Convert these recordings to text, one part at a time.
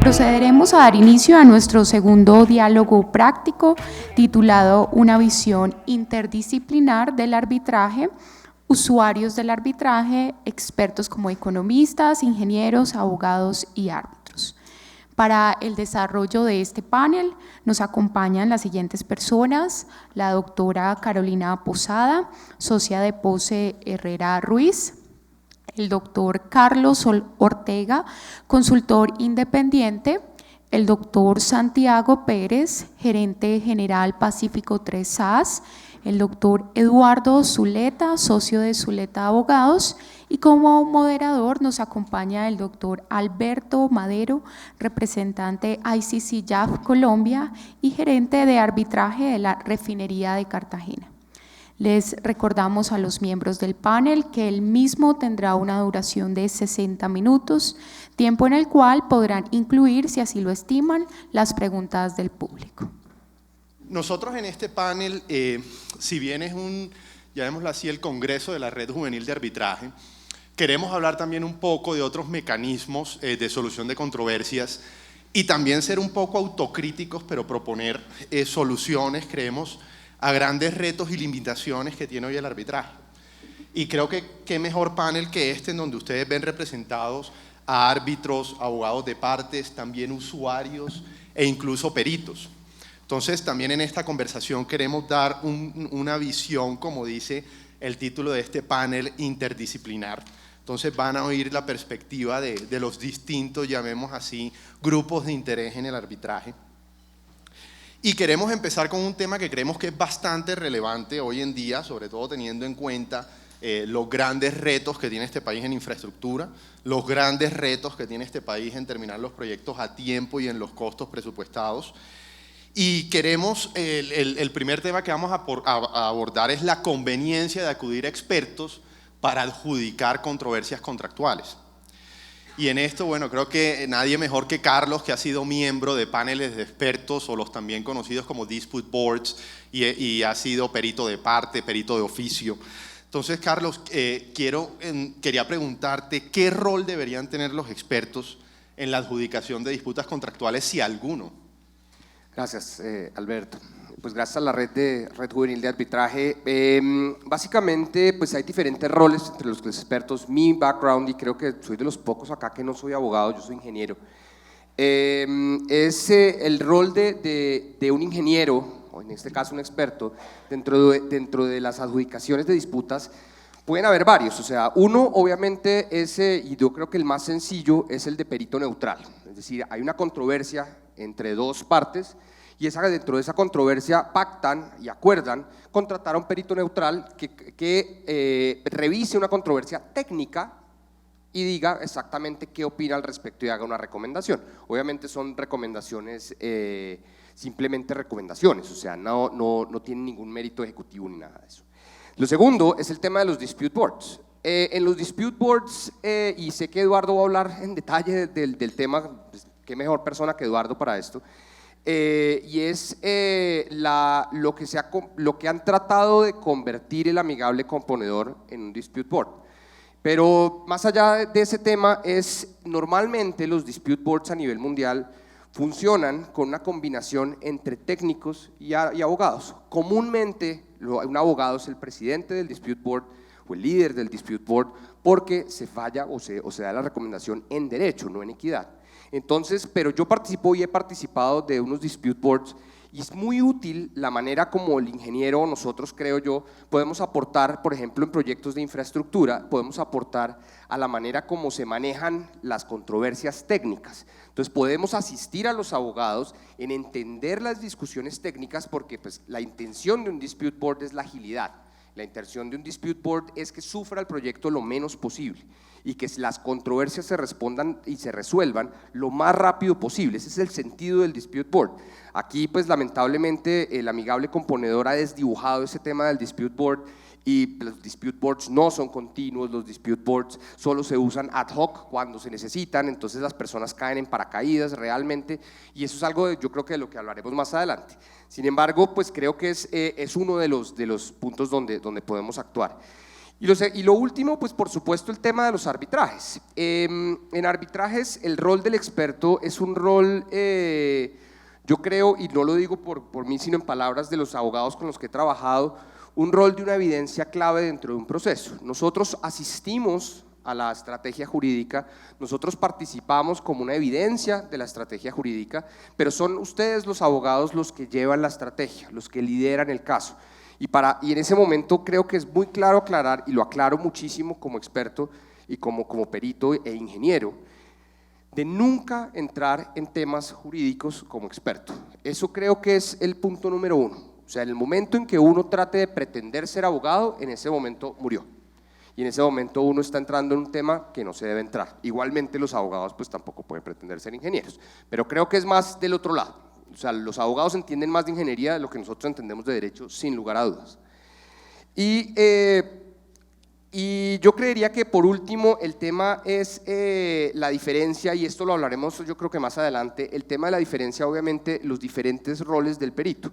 Procederemos a dar inicio a nuestro segundo diálogo práctico titulado Una visión interdisciplinar del arbitraje, usuarios del arbitraje, expertos como economistas, ingenieros, abogados y árbitros. Para el desarrollo de este panel nos acompañan las siguientes personas: la doctora Carolina Posada, socia de Pose Herrera Ruiz; el doctor Carlos Ortega, consultor independiente; el doctor Santiago Pérez, gerente general Pacífico 3 SAS; el doctor Eduardo Zuleta, socio de Zuleta Abogados, y como moderador nos acompaña el doctor Alberto Madero, representante ICC JAF Colombia y gerente de arbitraje de la Refinería de Cartagena. Les recordamos a los miembros del panel que el mismo tendrá una duración de 60 minutos, tiempo en el cual podrán incluir, si así lo estiman, las preguntas del público. Nosotros en este panel, si bien es llamémoslo así, el Congreso de la Red Juvenil de Arbitraje, queremos hablar también un poco de otros mecanismos de solución de controversias y también ser un poco autocríticos, pero proponer soluciones, creemos, a grandes retos y limitaciones que tiene hoy el arbitraje. Y creo que qué mejor panel que este, en donde ustedes ven representados a árbitros, abogados de partes, también usuarios e incluso peritos. Entonces, también en esta conversación queremos dar una visión, como dice el título de este panel, interdisciplinar. Entonces van a oír la perspectiva de los distintos, llamemos así, grupos de interés en el arbitraje. Y queremos empezar con un tema que creemos que es bastante relevante hoy en día, sobre todo teniendo en cuenta los grandes retos que tiene este país en infraestructura, los grandes retos que tiene este país en terminar los proyectos a tiempo y en los costos presupuestados. Y queremos, el primer tema que vamos a abordar es la conveniencia de acudir a expertos para adjudicar controversias contractuales. Y en esto, bueno, creo que nadie mejor que Carlos, que ha sido miembro de paneles de expertos o los también conocidos como dispute boards y ha sido perito de parte, perito de oficio. Entonces, Carlos, quería preguntarte qué rol deberían tener los expertos en la adjudicación de disputas contractuales, si alguno. Gracias, Alberto. Pues gracias a la Red Juvenil de Arbitraje. Básicamente, pues hay diferentes roles entre los expertos. Mi background, y creo que soy de los pocos acá que no soy abogado, yo soy ingeniero, es el rol de un ingeniero, o en este caso un experto, dentro de las adjudicaciones de disputas. Pueden haber varios, o sea, uno obviamente y yo creo que el más sencillo es el de perito neutral, es decir, hay una controversia entre dos partes y dentro de esa controversia pactan y acuerdan contratar a un perito neutral que revise una controversia técnica y diga exactamente qué opina al respecto y haga una recomendación. Obviamente son recomendaciones, simplemente recomendaciones, o sea, no tienen ningún mérito ejecutivo ni nada de eso. Lo segundo es el tema de los dispute boards. En los dispute boards, y sé que Eduardo va a hablar en detalle del tema, pues, qué mejor persona que Eduardo para esto, y es lo que han tratado de convertir el amigable componedor en un dispute board. Pero más allá de ese tema, normalmente los dispute boards a nivel mundial funcionan con una combinación entre técnicos y abogados. Comúnmente un abogado es el presidente del dispute board o el líder del dispute board porque se falla o se da la recomendación en derecho, no en equidad. Entonces, pero yo participo y he participado de unos dispute boards y es muy útil la manera como el ingeniero, nosotros creo yo, podemos aportar, por ejemplo, en proyectos de infraestructura, podemos aportar a la manera como se manejan las controversias técnicas. Entonces podemos asistir a los abogados en entender las discusiones técnicas porque pues, la intención de un dispute board es la agilidad. La intención de un dispute board es que sufra el proyecto lo menos posible y que las controversias se respondan y se resuelvan lo más rápido posible. Ese es el sentido del dispute board. Aquí pues lamentablemente el amigable componedor ha desdibujado ese tema del dispute board y los dispute boards no son continuos, los dispute boards solo se usan ad hoc cuando se necesitan, entonces las personas caen en paracaídas realmente y eso es algo yo creo que de lo que hablaremos más adelante. Sin embargo, pues creo que es uno de los puntos donde podemos actuar. Y lo último, pues por supuesto el tema de los arbitrajes. En arbitrajes el rol del experto es un rol, yo creo, y no lo digo por mí, sino en palabras de los abogados con los que he trabajado, un rol de una evidencia clave dentro de un proceso. Nosotros asistimos a la estrategia jurídica, nosotros participamos como una evidencia de la estrategia jurídica, pero son ustedes los abogados los que llevan la estrategia, los que lideran el caso. Y en ese momento creo que es muy claro aclarar, y lo aclaro muchísimo como experto y como perito e ingeniero, de nunca entrar en temas jurídicos como experto. Eso creo que es el punto número uno. O sea, en el momento en que uno trate de pretender ser abogado, en ese momento murió. Y en ese momento uno está entrando en un tema que no se debe entrar. Igualmente los abogados pues tampoco pueden pretender ser ingenieros, pero creo que es más del otro lado. O sea, los abogados entienden más de ingeniería de lo que nosotros entendemos de derecho, sin lugar a dudas. Y yo creería que por último el tema es la diferencia, y esto lo hablaremos yo creo que más adelante, el tema de la diferencia, obviamente, los diferentes roles del perito.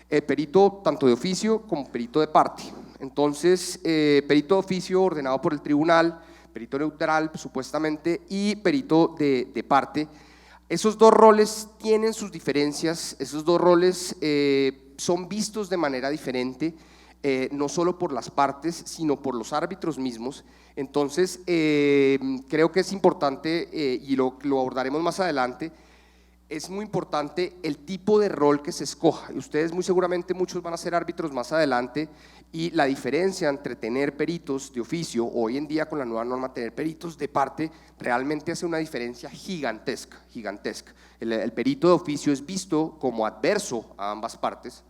El perito tanto de oficio como perito de parte. Entonces, perito de oficio ordenado por el tribunal, perito neutral supuestamente, y perito de parte. Esos dos roles tienen sus diferencias, esos dos roles son vistos de manera diferente, no solo por las partes, sino por los árbitros mismos. Entonces, creo que es importante, y lo abordaremos más adelante, es muy importante el tipo de rol que se escoja. Y ustedes muy seguramente muchos van a ser árbitros más adelante, y la diferencia entre tener peritos de oficio, hoy en día con la nueva norma tener peritos de parte, realmente hace una diferencia gigantesca. El perito de oficio es visto como adverso a ambas partes,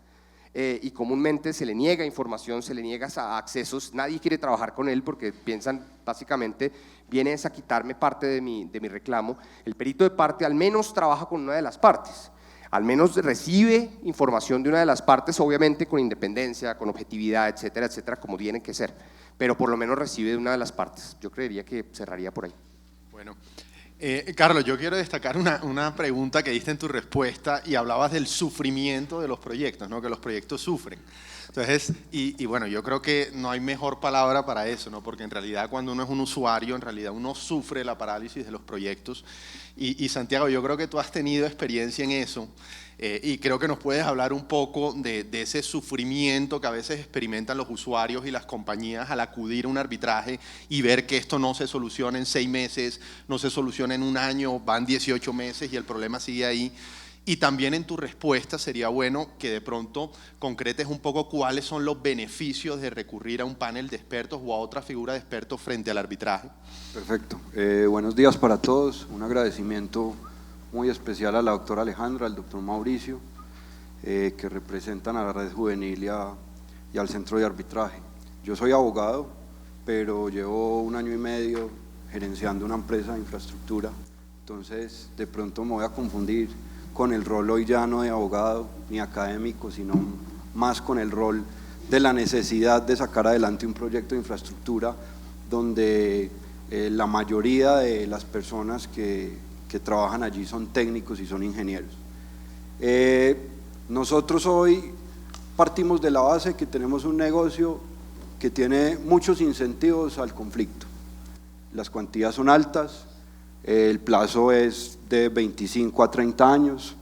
y comúnmente se le niega información, se le niega accesos, nadie quiere trabajar con él porque piensan básicamente, vienes a quitarme parte de mi reclamo. El perito de parte al menos trabaja con una de las partes, al menos recibe información de una de las partes, obviamente con independencia, con objetividad, etcétera, etcétera, como tiene que ser, pero por lo menos recibe de una de las partes. Yo creería que cerraría por ahí. Bueno, Carlos, yo quiero destacar una pregunta que diste en tu respuesta y hablabas del sufrimiento de los proyectos, ¿no? Que los proyectos sufren. Entonces, y bueno, yo creo que no hay mejor palabra para eso, ¿no? Porque en realidad cuando uno es un usuario, en realidad uno sufre la parálisis de los proyectos. Y Santiago, yo creo que tú has tenido experiencia en eso, y creo que nos puedes hablar un poco de ese sufrimiento que a veces experimentan los usuarios y las compañías al acudir a un arbitraje y ver que esto no se soluciona en 6 meses, no se soluciona en un año, van 18 meses y el problema sigue ahí. Y también en tu respuesta sería bueno que de pronto concretes un poco cuáles son los beneficios de recurrir a un panel de expertos o a otra figura de expertos frente al arbitraje. Perfecto. Buenos días para todos. Un agradecimiento muy especial a la doctora Alejandra, al doctor Mauricio, que representan a la Red Juvenil y al Centro de Arbitraje. Yo soy abogado, pero llevo 1 año y medio gerenciando una empresa de infraestructura, entonces de pronto me voy a confundir con el rol hoy ya no de abogado ni académico, sino más con el rol de la necesidad de sacar adelante un proyecto de infraestructura donde la mayoría de las personas que trabajan allí son técnicos y son ingenieros. Nosotros hoy partimos de la base que tenemos un negocio que tiene muchos incentivos al conflicto. Las cuantías son altas, el plazo es de 25 a 30 años,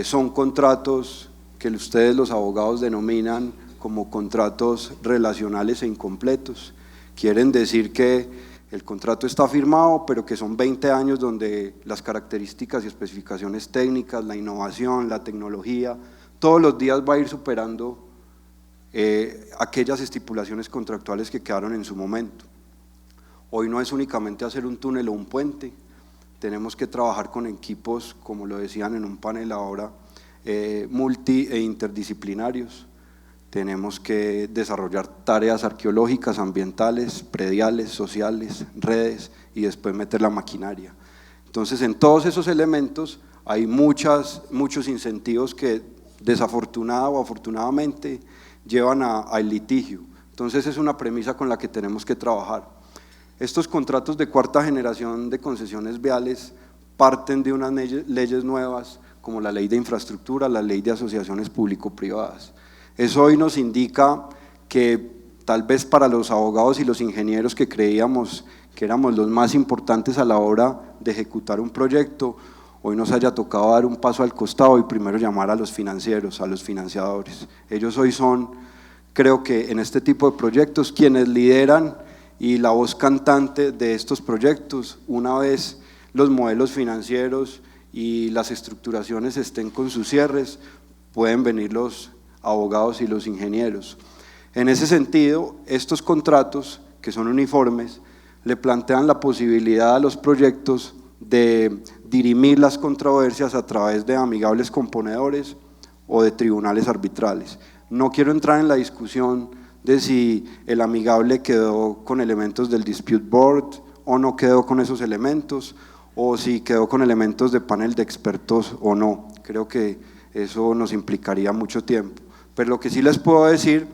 son contratos que ustedes los abogados denominan como contratos relacionales e incompletos. Quieren decir que el contrato está firmado, pero que son 20 años donde las características y especificaciones técnicas, la innovación, la tecnología, todos los días va a ir superando aquellas estipulaciones contractuales que quedaron en su momento. Hoy no es únicamente hacer un túnel o un puente, tenemos que trabajar con equipos, como lo decían en un panel ahora, multi e interdisciplinarios. Tenemos que desarrollar tareas arqueológicas, ambientales, prediales, sociales, redes y después meter la maquinaria. Entonces, en todos esos elementos hay muchos incentivos que desafortunada o afortunadamente llevan al litigio. Entonces, es una premisa con la que tenemos que trabajar. Estos contratos de 4ª generación de concesiones viales parten de unas leyes nuevas como la ley de infraestructura, la ley de asociaciones público-privadas. Eso hoy nos indica que tal vez para los abogados y los ingenieros que creíamos que éramos los más importantes a la hora de ejecutar un proyecto, hoy nos haya tocado dar un paso al costado y primero llamar a los financieros, a los financiadores. Ellos hoy son, creo que en este tipo de proyectos, quienes lideran y la voz cantante de estos proyectos. Una vez los modelos financieros y las estructuraciones estén con sus cierres, pueden venir los abogados y los ingenieros. En ese sentido, estos contratos, que son uniformes, le plantean la posibilidad a los proyectos de dirimir las controversias a través de amigables componedores o de tribunales arbitrales. No quiero entrar en la discusión de si el amigable quedó con elementos del dispute board o no quedó con esos elementos, o si quedó con elementos de panel de expertos o no. Creo que eso nos implicaría mucho tiempo. Pero lo que sí les puedo decir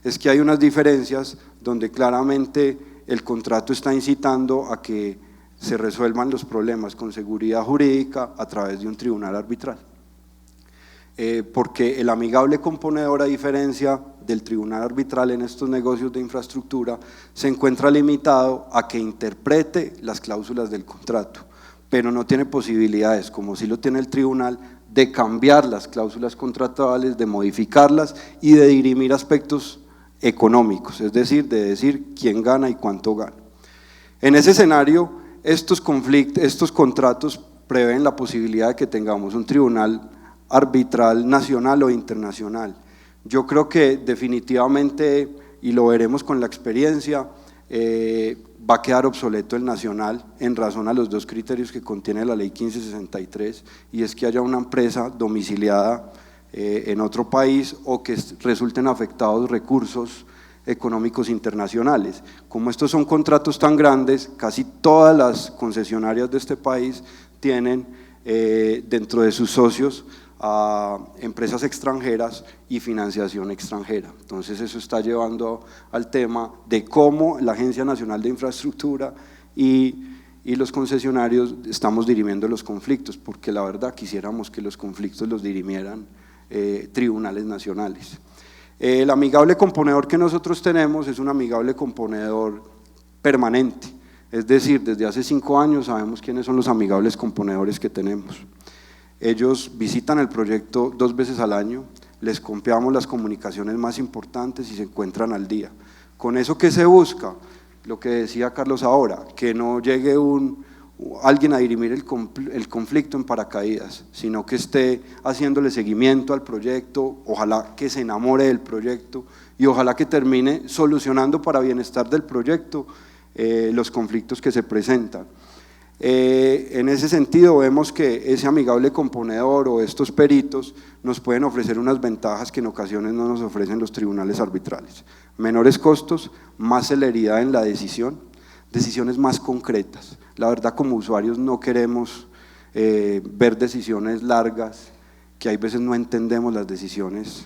es que hay unas diferencias donde claramente el contrato está incitando a que se resuelvan los problemas con seguridad jurídica a través de un tribunal arbitral. Porque el amigable componedor, a diferencia del tribunal arbitral en estos negocios de infraestructura, se encuentra limitado a que interprete las cláusulas del contrato, pero no tiene posibilidades, como sí lo tiene el tribunal, de cambiar las cláusulas contractuales, de modificarlas y de dirimir aspectos económicos, es decir, de decir quién gana y cuánto gana. En ese escenario, estos contratos prevén la posibilidad de que tengamos un tribunal arbitral nacional o internacional. Yo creo que definitivamente, y lo veremos con la experiencia, va a quedar obsoleto el nacional en razón a los dos criterios que contiene la ley 1563, y es que haya una empresa domiciliada en otro país o que resulten afectados recursos económicos internacionales. Como estos son contratos tan grandes, casi todas las concesionarias de este país tienen dentro de sus socios a empresas extranjeras y financiación extranjera. Entonces eso está llevando al tema de cómo la Agencia Nacional de Infraestructura y los concesionarios estamos dirimiendo los conflictos, porque la verdad quisiéramos que los conflictos los dirimieran tribunales nacionales. El amigable componedor que nosotros tenemos es un amigable componedor permanente, es decir, desde hace 5 años sabemos quiénes son los amigables componedores que tenemos. Ellos visitan el proyecto 2 veces al año, les copiamos las comunicaciones más importantes y se encuentran al día. Con eso, ¿qué se busca? Lo que decía Carlos ahora, que no llegue alguien a dirimir el conflicto en paracaídas, sino que esté haciéndole seguimiento al proyecto, ojalá que se enamore del proyecto y ojalá que termine solucionando para bienestar del proyecto los conflictos que se presentan. En ese sentido vemos que ese amigable componedor o estos peritos nos pueden ofrecer unas ventajas que en ocasiones no nos ofrecen los tribunales arbitrales: menores costos, más celeridad en la decisión, decisiones más concretas. La verdad, como usuarios no queremos ver decisiones largas, que hay veces no entendemos las decisiones,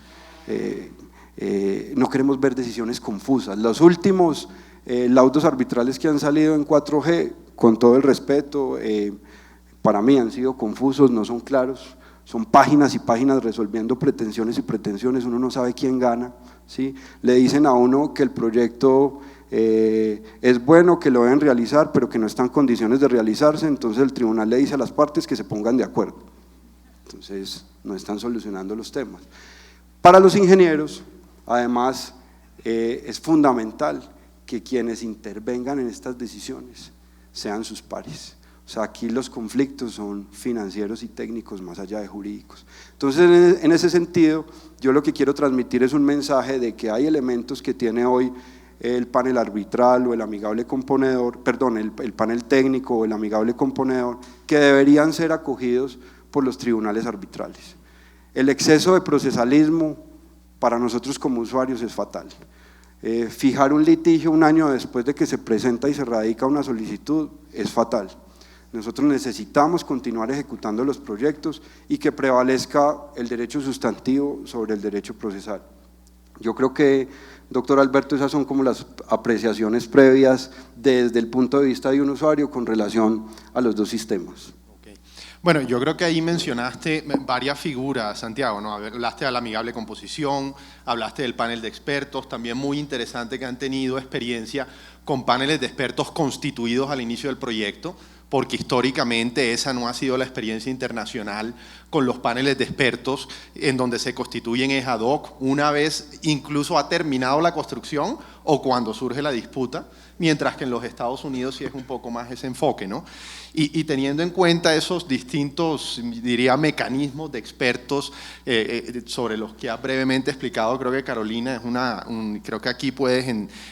no queremos ver decisiones confusas. Los últimos laudos arbitrales que han salido en 4G, con todo el respeto, para mí han sido confusos, no son claros, son páginas y páginas resolviendo pretensiones y pretensiones, uno no sabe quién gana, ¿sí? Le dicen a uno que el proyecto es bueno, que lo deben realizar, pero que no está en condiciones de realizarse, entonces el tribunal le dice a las partes que se pongan de acuerdo, entonces no están solucionando los temas. Para los ingenieros, además, es fundamental que quienes intervengan en estas decisiones sean sus pares. O sea, aquí los conflictos son financieros y técnicos más allá de jurídicos. Entonces, en ese sentido, yo lo que quiero transmitir es un mensaje de que hay elementos que tiene hoy el panel arbitral o el amigable componedor, perdón, el panel técnico o el amigable componedor, que deberían ser acogidos por los tribunales arbitrales. El exceso de procesalismo para nosotros como usuarios es fatal. Fijar un litigio 1 año después de que se presenta y se radica una solicitud es fatal. Nosotros necesitamos continuar ejecutando los proyectos y que prevalezca el derecho sustantivo sobre el derecho procesal. Yo creo que, doctor Alberto, esas son como las apreciaciones previas desde el punto de vista de un usuario con relación a los dos sistemas. Okay. Bueno, yo creo que ahí mencionaste varias figuras, Santiago, ¿no? Hablaste de la amigable composición, hablaste del panel de expertos, también muy interesante que han tenido experiencia con paneles de expertos constituidos al inicio del proyecto, porque históricamente esa no ha sido la experiencia internacional con los paneles de expertos en donde se constituyen es ad hoc una vez incluso ha terminado la construcción o cuando surge la disputa, mientras que en los Estados Unidos sí es un poco más ese enfoque, ¿no? Y teniendo en cuenta esos distintos, diría, mecanismos de expertos sobre los que has brevemente explicado, creo que Carolina es creo que aquí puedes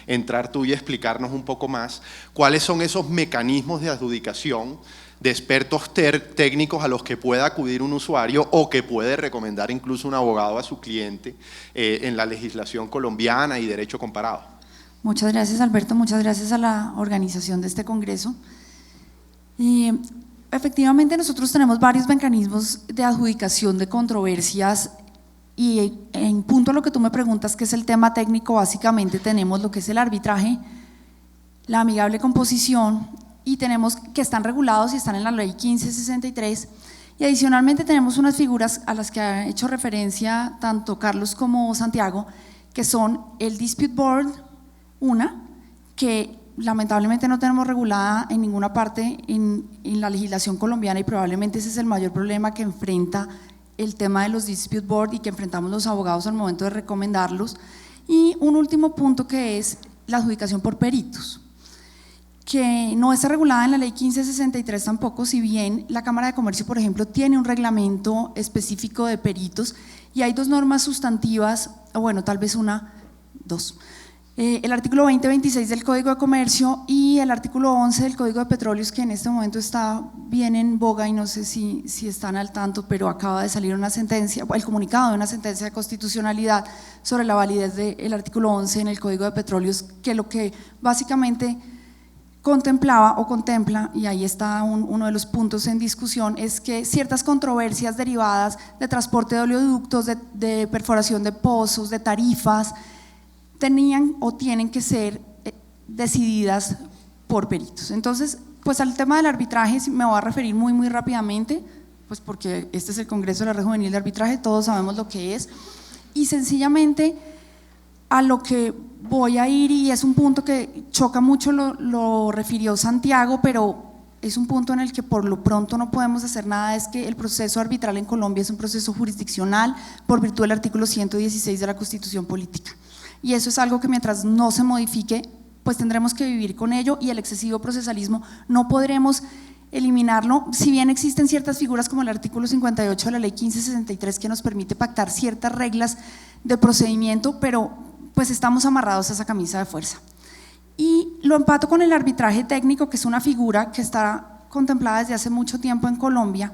entrar tú y explicarnos un poco más cuáles son esos mecanismos de adjudicación de expertos técnicos a los que pueda acudir un usuario o que puede recomendar incluso un abogado a su cliente en la legislación colombiana y derecho comparado. Muchas gracias, Alberto, muchas gracias a la organización de este congreso. Efectivamente, nosotros tenemos varios mecanismos de adjudicación de controversias y en punto a lo que tú me preguntas, que es el tema técnico, básicamente tenemos lo que es el arbitraje, la amigable composición y tenemos que están regulados y están en la ley 1563 y adicionalmente tenemos unas figuras a las que ha hecho referencia tanto Carlos como Santiago, que son el Dispute Board, que lamentablemente no tenemos regulada en ninguna parte en la legislación colombiana y probablemente ese es el mayor problema que enfrenta el tema de los Dispute Board y que enfrentamos los abogados al momento de recomendarlos. Y un último punto que es la adjudicación por peritos, que no está regulada en la ley 1563 tampoco, si bien la Cámara de Comercio, por ejemplo, tiene un reglamento específico de peritos y hay dos normas sustantivas, o bueno, tal vez dos. El artículo 2026 del Código de Comercio y el artículo 11 del Código de Petróleos, que en este momento está bien en boga y no sé si están al tanto, pero acaba de salir una sentencia, el comunicado de una sentencia de constitucionalidad sobre la validez del artículo 11 en el Código de Petróleos, que lo que básicamente contemplaba o contempla, y ahí está uno de los puntos en discusión, es que ciertas controversias derivadas de transporte de oleoductos, de perforación de pozos, de tarifas, tenían o tienen que ser decididas por peritos. Entonces, pues al tema del arbitraje me voy a referir muy rápidamente, pues porque este es el Congreso de la Red Juvenil de Arbitraje, todos sabemos lo que es, y sencillamente a lo que voy a ir, y es un punto que choca mucho, lo refirió Santiago, pero es un punto en el que por lo pronto no podemos hacer nada, es que el proceso arbitral en Colombia es un proceso jurisdiccional por virtud del artículo 116 de la Constitución Política. Y eso es algo que mientras no se modifique, pues tendremos que vivir con ello y el excesivo procesalismo no podremos eliminarlo, si bien existen ciertas figuras como el artículo 58 de la ley 1563 que nos permite pactar ciertas reglas de procedimiento, pero pues estamos amarrados a esa camisa de fuerza. Y lo empato con el arbitraje técnico, que es una figura que está contemplada desde hace mucho tiempo en Colombia,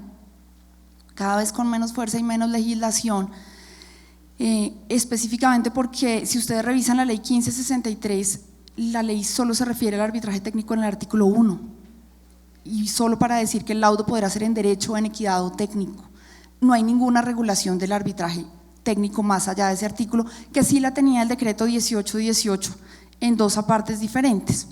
cada vez con menos fuerza y menos legislación, específicamente porque si ustedes revisan la ley 1563, la ley solo se refiere al arbitraje técnico en el artículo 1 y solo para decir que el laudo podrá ser en derecho, en equidad o técnico. No hay ninguna regulación del arbitraje técnico más allá de ese artículo, que sí la tenía el decreto 1818 en dos apartes diferentes.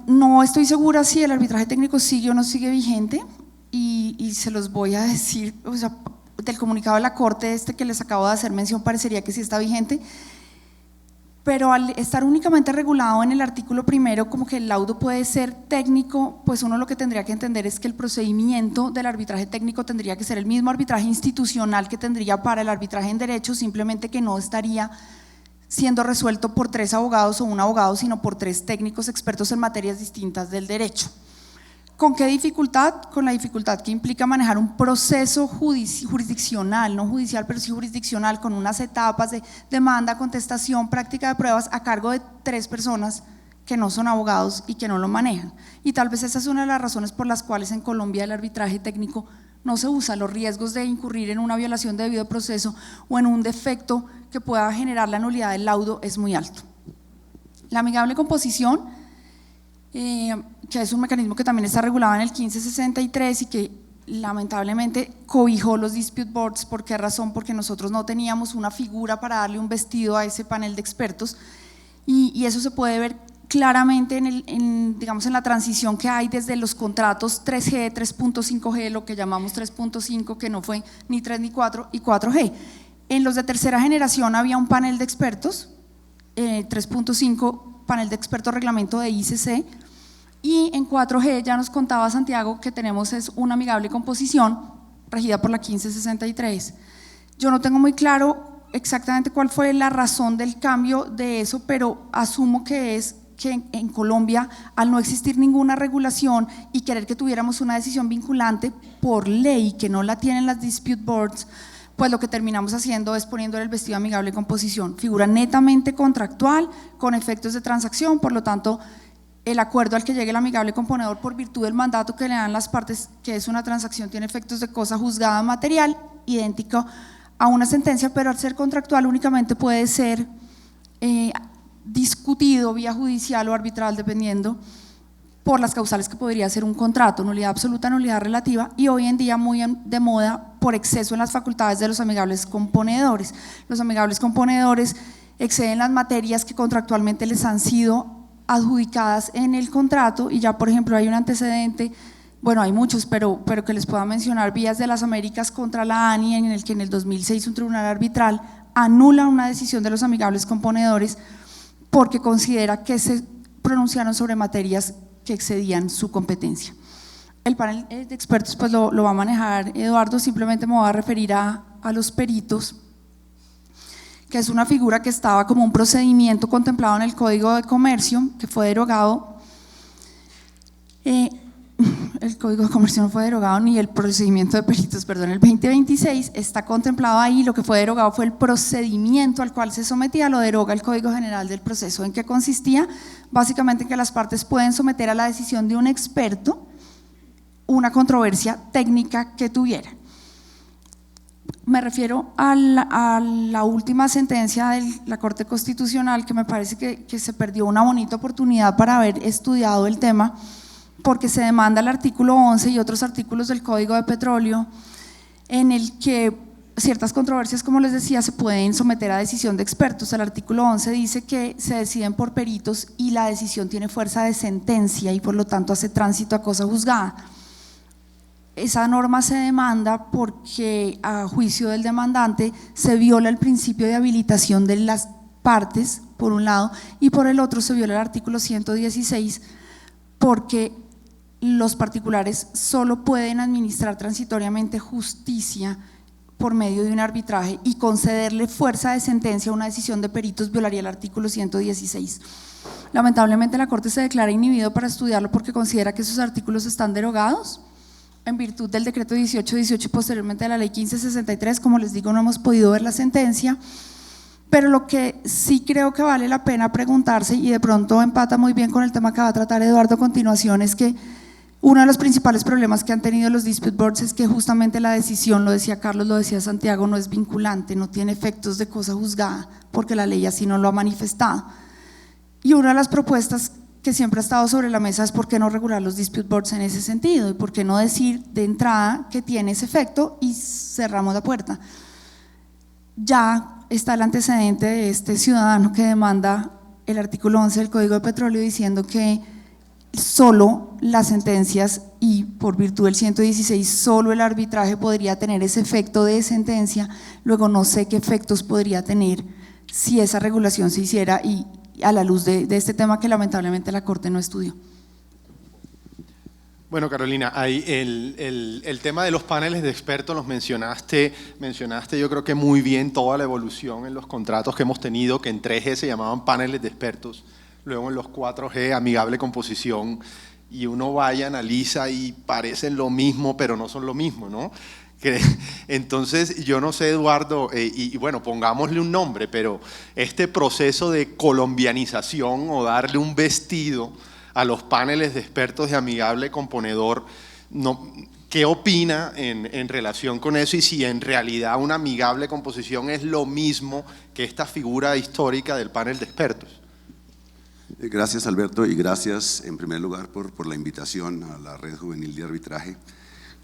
No estoy segura si el arbitraje técnico sigue o no sigue vigente y se los voy a decir, o sea, del comunicado de la Corte que les acabo de hacer mención parecería que sí está vigente, pero al estar únicamente regulado en el artículo primero como que el laudo puede ser técnico, pues uno lo que tendría que entender es que el procedimiento del arbitraje técnico tendría que ser el mismo arbitraje institucional que tendría para el arbitraje en derecho, simplemente que no estaría siendo resuelto por 3 abogados o un abogado, sino por 3 técnicos expertos en materias distintas del derecho. ¿Con qué dificultad? Con la dificultad que implica manejar un proceso jurisdiccional, no judicial, pero sí jurisdiccional, con unas etapas de demanda, contestación, práctica de pruebas a cargo de 3 personas que no son abogados y que no lo manejan. Y tal vez esa es una de las razones por las cuales en Colombia el arbitraje técnico no se usa. Los riesgos de incurrir en una violación de debido proceso o en un defecto que pueda generar la nulidad del laudo es muy alto. La amigable composición, que es un mecanismo que también está regulado en el 1563 y que lamentablemente cobijó los dispute boards. ¿Por qué razón? Porque nosotros no teníamos una figura para darle un vestido a ese panel de expertos y eso se puede ver claramente digamos, en la transición que hay desde los contratos 3G, 3.5G, lo que llamamos 3.5, que no fue ni 3 ni 4, y 4G. En los de tercera generación había un panel de expertos, 3.5, panel de expertos reglamento de ICC, y en 4G ya nos contaba Santiago que tenemos es una amigable composición regida por la 1563. Yo no tengo muy claro exactamente cuál fue la razón del cambio de eso, pero asumo que es que en Colombia, al no existir ninguna regulación y querer que tuviéramos una decisión vinculante por ley, que no la tienen las dispute boards, pues lo que terminamos haciendo es poniéndole el vestido amigable de composición, figura netamente contractual, con efectos de transacción, por lo tanto, el acuerdo al que llegue el amigable componedor por virtud del mandato que le dan las partes, que es una transacción, tiene efectos de cosa juzgada material, idéntico a una sentencia, pero al ser contractual únicamente puede ser discutido vía judicial o arbitral, dependiendo, por las causales que podría ser un contrato, nulidad absoluta, nulidad relativa, y hoy en día muy de moda por exceso en las facultades de los amigables componedores. Los amigables componedores exceden las materias que contractualmente les han sido adjudicadas en el contrato, y ya por ejemplo hay un antecedente, bueno hay muchos, pero que les pueda mencionar, Vías de las Américas contra la ANI, en el que en el 2006 un tribunal arbitral anula una decisión de los amigables componedores porque considera que se pronunciaron sobre materias que excedían su competencia. El panel de expertos pues lo va a manejar Eduardo, simplemente me voy a referir a los peritos, que es una figura que estaba como un procedimiento contemplado en el Código de Comercio, que fue derogado. El Código de Comercio no fue derogado, ni el procedimiento de peritos, perdón, el 2026 está contemplado ahí. Lo que fue derogado fue el procedimiento al cual se sometía, lo deroga el Código General del Proceso. ¿En qué consistía? Básicamente que las partes pueden someter a la decisión de un experto una controversia técnica que tuviera. Me refiero a la última sentencia de la Corte Constitucional, que me parece que se perdió una bonita oportunidad para haber estudiado el tema, porque se demanda el artículo 11 y otros artículos del Código de Petróleo, en el que ciertas controversias, como les decía, se pueden someter a decisión de expertos. El artículo 11 dice que se deciden por peritos y la decisión tiene fuerza de sentencia y por lo tanto hace tránsito a cosa juzgada. Esa norma se demanda porque a juicio del demandante se viola el principio de habilitación de las partes, por un lado, y por el otro se viola el artículo 116 porque los particulares solo pueden administrar transitoriamente justicia por medio de un arbitraje, y concederle fuerza de sentencia a una decisión de peritos violaría el artículo 116. Lamentablemente la Corte se declara inhibido para estudiarlo porque considera que esos artículos están derogados en virtud del decreto 1818 y posteriormente de la ley 1563. Como les digo, no hemos podido ver la sentencia, pero lo que sí creo que vale la pena preguntarse, y de pronto empata muy bien con el tema que va a tratar Eduardo a continuación, es que uno de los principales problemas que han tenido los dispute boards es que justamente la decisión, lo decía Carlos, lo decía Santiago, no es vinculante, no tiene efectos de cosa juzgada, porque la ley así no lo ha manifestado. Y una de las propuestas que siempre ha estado sobre la mesa es por qué no regular los dispute boards en ese sentido, y por qué no decir de entrada que tiene ese efecto y cerramos la puerta. Ya está el antecedente de este ciudadano que demanda el artículo 11 del Código de Petróleo diciendo que solo las sentencias y por virtud del 116 solo el arbitraje podría tener ese efecto de sentencia. Luego no sé qué efectos podría tener si esa regulación se hiciera, y a la luz de este tema que lamentablemente la Corte no estudió. Bueno, Carolina, ahí el tema de los paneles de expertos los mencionaste yo creo que muy bien toda la evolución en los contratos que hemos tenido, que en 3G se llamaban paneles de expertos, luego en los 4G amigable composición, y uno vaya, analiza y parecen lo mismo, pero no son lo mismo, ¿no? Entonces, yo no sé, Eduardo, y bueno, pongámosle un nombre, pero este proceso de colombianización o darle un vestido a los paneles de expertos de amigable componedor, ¿qué opina en relación con eso? Y si en realidad una amigable composición es lo mismo que esta figura histórica del panel de expertos. Gracias, Alberto, y gracias en primer lugar por la invitación a la Red Juvenil de Arbitraje.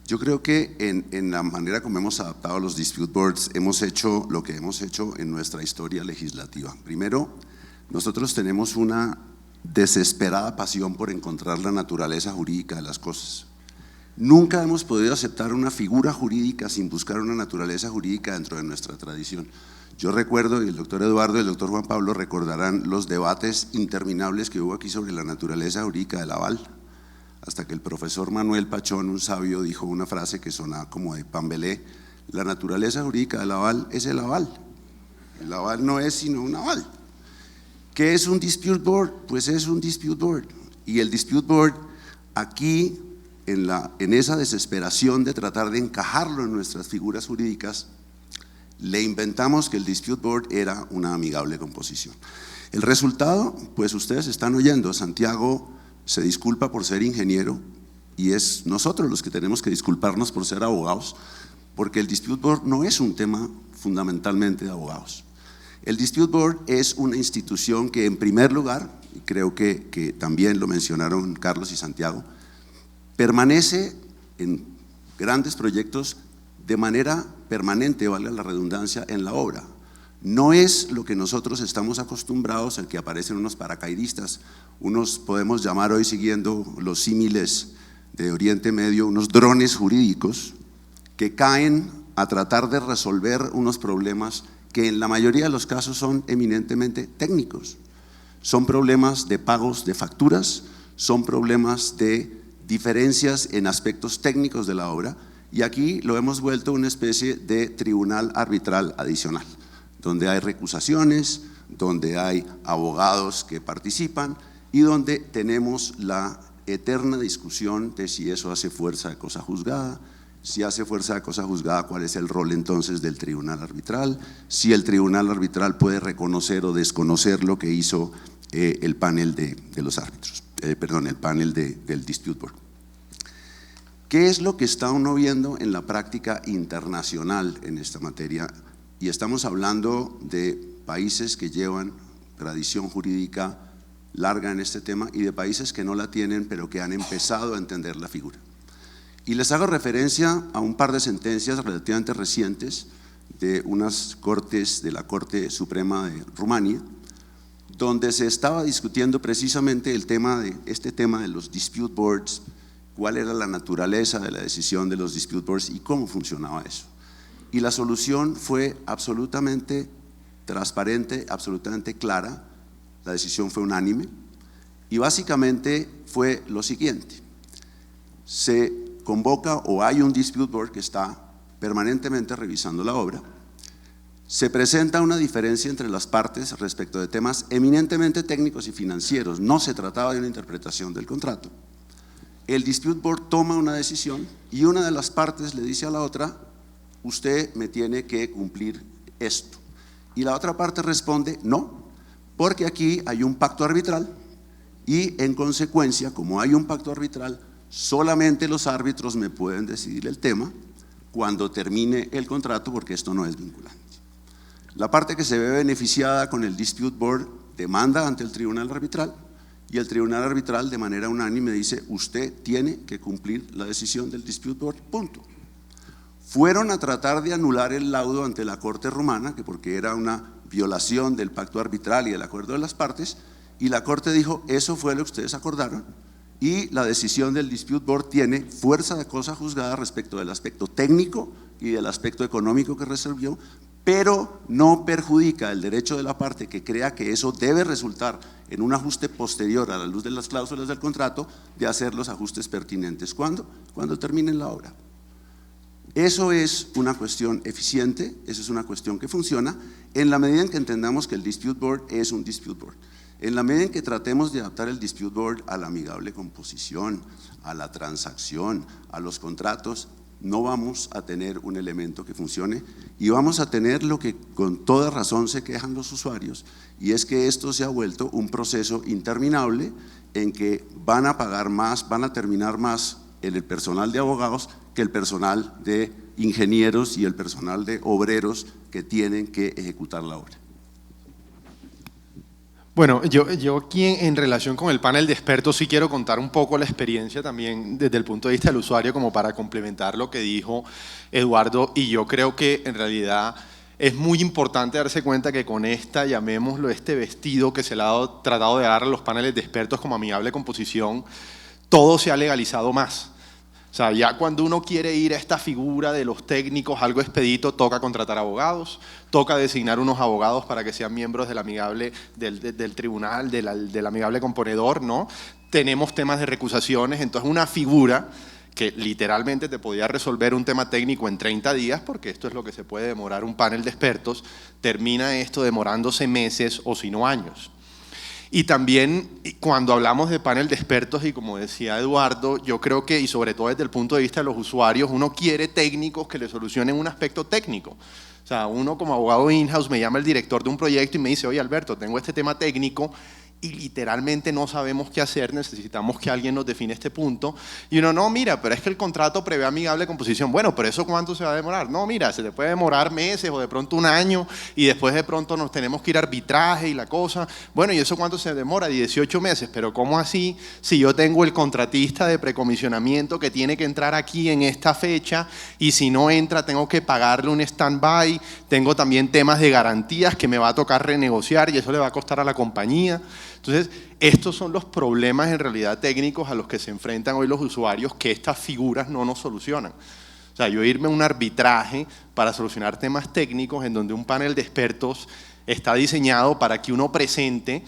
Yo creo que en la manera como hemos adaptado los dispute boards hemos hecho lo que hemos hecho en nuestra historia legislativa. Primero, nosotros tenemos una desesperada pasión por encontrar la naturaleza jurídica de las cosas. Nunca hemos podido aceptar una figura jurídica sin buscar una naturaleza jurídica dentro de nuestra tradición. Yo recuerdo, y el doctor Eduardo y el doctor Juan Pablo recordarán los debates interminables que hubo aquí sobre la naturaleza jurídica del aval, hasta que el profesor Manuel Pachón, un sabio, dijo una frase que sonaba como de Pambelé: la naturaleza jurídica del aval es el aval. El aval no es sino un aval. ¿Qué es un dispute board? Pues es un dispute board. Y el dispute board, aquí, en esa desesperación de tratar de encajarlo en nuestras figuras jurídicas, le inventamos que el dispute board era una amigable composición. El resultado, pues ustedes están oyendo, Santiago se disculpa por ser ingeniero y es nosotros los que tenemos que disculparnos por ser abogados, porque el dispute board no es un tema fundamentalmente de abogados. El dispute board es una institución que, en primer lugar, y creo que también lo mencionaron Carlos y Santiago, permanece en grandes proyectos de manera permanente, valga la redundancia, en la obra. No es lo que nosotros estamos acostumbrados, el que aparecen unos paracaidistas, unos podemos llamar hoy, siguiendo los símiles de Oriente Medio, unos drones jurídicos que caen a tratar de resolver unos problemas que en la mayoría de los casos son eminentemente técnicos. Son problemas de pagos de facturas, son problemas de diferencias en aspectos técnicos de la obra, y aquí lo hemos vuelto una especie de tribunal arbitral adicional, donde hay recusaciones, donde hay abogados que participan y donde tenemos la eterna discusión de si eso hace fuerza de cosa juzgada. Si hace fuerza de cosa juzgada, ¿cuál es el rol entonces del tribunal arbitral? Si el tribunal arbitral puede reconocer o desconocer lo que hizo el panel de los árbitros, el panel del dispute board. ¿Qué es lo que está uno viendo en la práctica internacional en esta materia? Y estamos hablando de países que llevan tradición jurídica larga en este tema y de países que no la tienen, pero que han empezado a entender la figura. Y les hago referencia a un par de sentencias relativamente recientes de unas cortes, de la Corte Suprema de Rumania, donde se estaba discutiendo precisamente este tema de los dispute boards, cuál era la naturaleza de la decisión de los dispute boards y cómo funcionaba eso. Y la solución fue absolutamente transparente, absolutamente clara, la decisión fue unánime y básicamente fue lo siguiente: se convoca o hay un dispute board que está permanentemente revisando la obra, se presenta una diferencia entre las partes respecto de temas eminentemente técnicos y financieros, no se trataba de una interpretación del contrato. El dispute board toma una decisión y una de las partes le dice a la otra: usted me tiene que cumplir esto. Y la otra parte responde: no, porque aquí hay un pacto arbitral y en consecuencia, como hay un pacto arbitral, solamente los árbitros me pueden decidir el tema cuando termine el contrato, porque esto no es vinculante. La parte que se ve beneficiada con el dispute board demanda ante el tribunal arbitral y el tribunal arbitral de manera unánime dice: usted tiene que cumplir la decisión del dispute board, punto. Fueron a tratar de anular el laudo ante la Corte Rumana, que porque era una violación del pacto arbitral y del acuerdo de las partes, y la Corte dijo: eso fue lo que ustedes acordaron y la decisión del dispute board tiene fuerza de cosa juzgada respecto del aspecto técnico y del aspecto económico que resolvió, pero no perjudica el derecho de la parte que crea que eso debe resultar en un ajuste posterior a la luz de las cláusulas del contrato de hacer los ajustes pertinentes. ¿Cuándo? Cuando terminen la obra. Eso es una cuestión eficiente, eso es una cuestión que funciona en la medida en que entendamos que el dispute board es un dispute board. En la medida en que tratemos de adaptar el dispute board a la amigable composición, a la transacción, a los contratos, no vamos a tener un elemento que funcione y vamos a tener lo que con toda razón se quejan los usuarios, y es que esto se ha vuelto un proceso interminable en que van a pagar más, van a terminar más el personal de abogados que el personal de ingenieros y el personal de obreros que tienen que ejecutar la obra. Bueno, yo aquí en relación con el panel de expertos sí quiero contar un poco la experiencia también desde el punto de vista del usuario, como para complementar lo que dijo Eduardo, y yo creo que en realidad es muy importante darse cuenta que con llamémoslo este vestido que se le ha tratado de dar a los paneles de expertos como amigable composición, todo se ha legalizado más. O sea, ya cuando uno quiere ir a esta figura de los técnicos, algo expedito, toca contratar abogados, toca designar unos abogados para que sean miembros del amigable, del tribunal, del amigable componedor, ¿no? Tenemos temas de recusaciones, entonces una figura que literalmente te podía resolver un tema técnico en 30 días, porque esto es lo que se puede demorar un panel de expertos, termina esto demorándose meses o si no años. Y también cuando hablamos de panel de expertos, y como decía Eduardo, yo creo que, y sobre todo desde el punto de vista de los usuarios, uno quiere técnicos que le solucionen un aspecto técnico. O sea, uno como abogado in-house me llama el director de un proyecto y me dice, oye Alberto, tengo este tema técnico y literalmente no sabemos qué hacer, necesitamos que alguien nos define este punto. Y uno, no, mira, pero es que el contrato prevé amigable composición. Bueno, pero ¿eso cuánto se va a demorar? No, mira, se te puede demorar meses o de pronto un año y después de pronto nos tenemos que ir a arbitraje y la cosa. Bueno, ¿y eso cuánto se demora? 18 meses. Pero ¿cómo así si yo tengo el contratista de precomisionamiento que tiene que entrar aquí en esta fecha y si no entra tengo que pagarle un stand-by? Tengo también temas de garantías que me va a tocar renegociar y eso le va a costar a la compañía. Entonces, estos son los problemas en realidad técnicos a los que se enfrentan hoy los usuarios que estas figuras no nos solucionan. O sea, yo irme a un arbitraje para solucionar temas técnicos en donde un panel de expertos está diseñado para que uno presente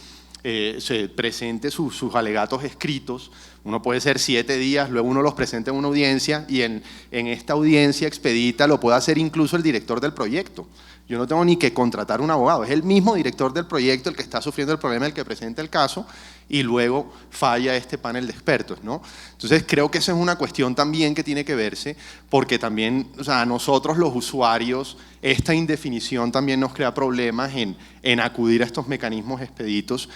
sus alegatos escritos. Uno puede ser 7 días, luego uno los presenta en una audiencia y en esta audiencia expedita lo puede hacer incluso el director del proyecto. Yo no tengo ni que contratar un abogado, es el mismo director del proyecto el que está sufriendo el problema, el que presenta el caso y luego falla este panel de expertos, ¿no? Entonces creo que esa es una cuestión también que tiene que verse porque también, o sea, a nosotros los usuarios, esta indefinición también nos crea problemas en acudir a estos mecanismos expeditos.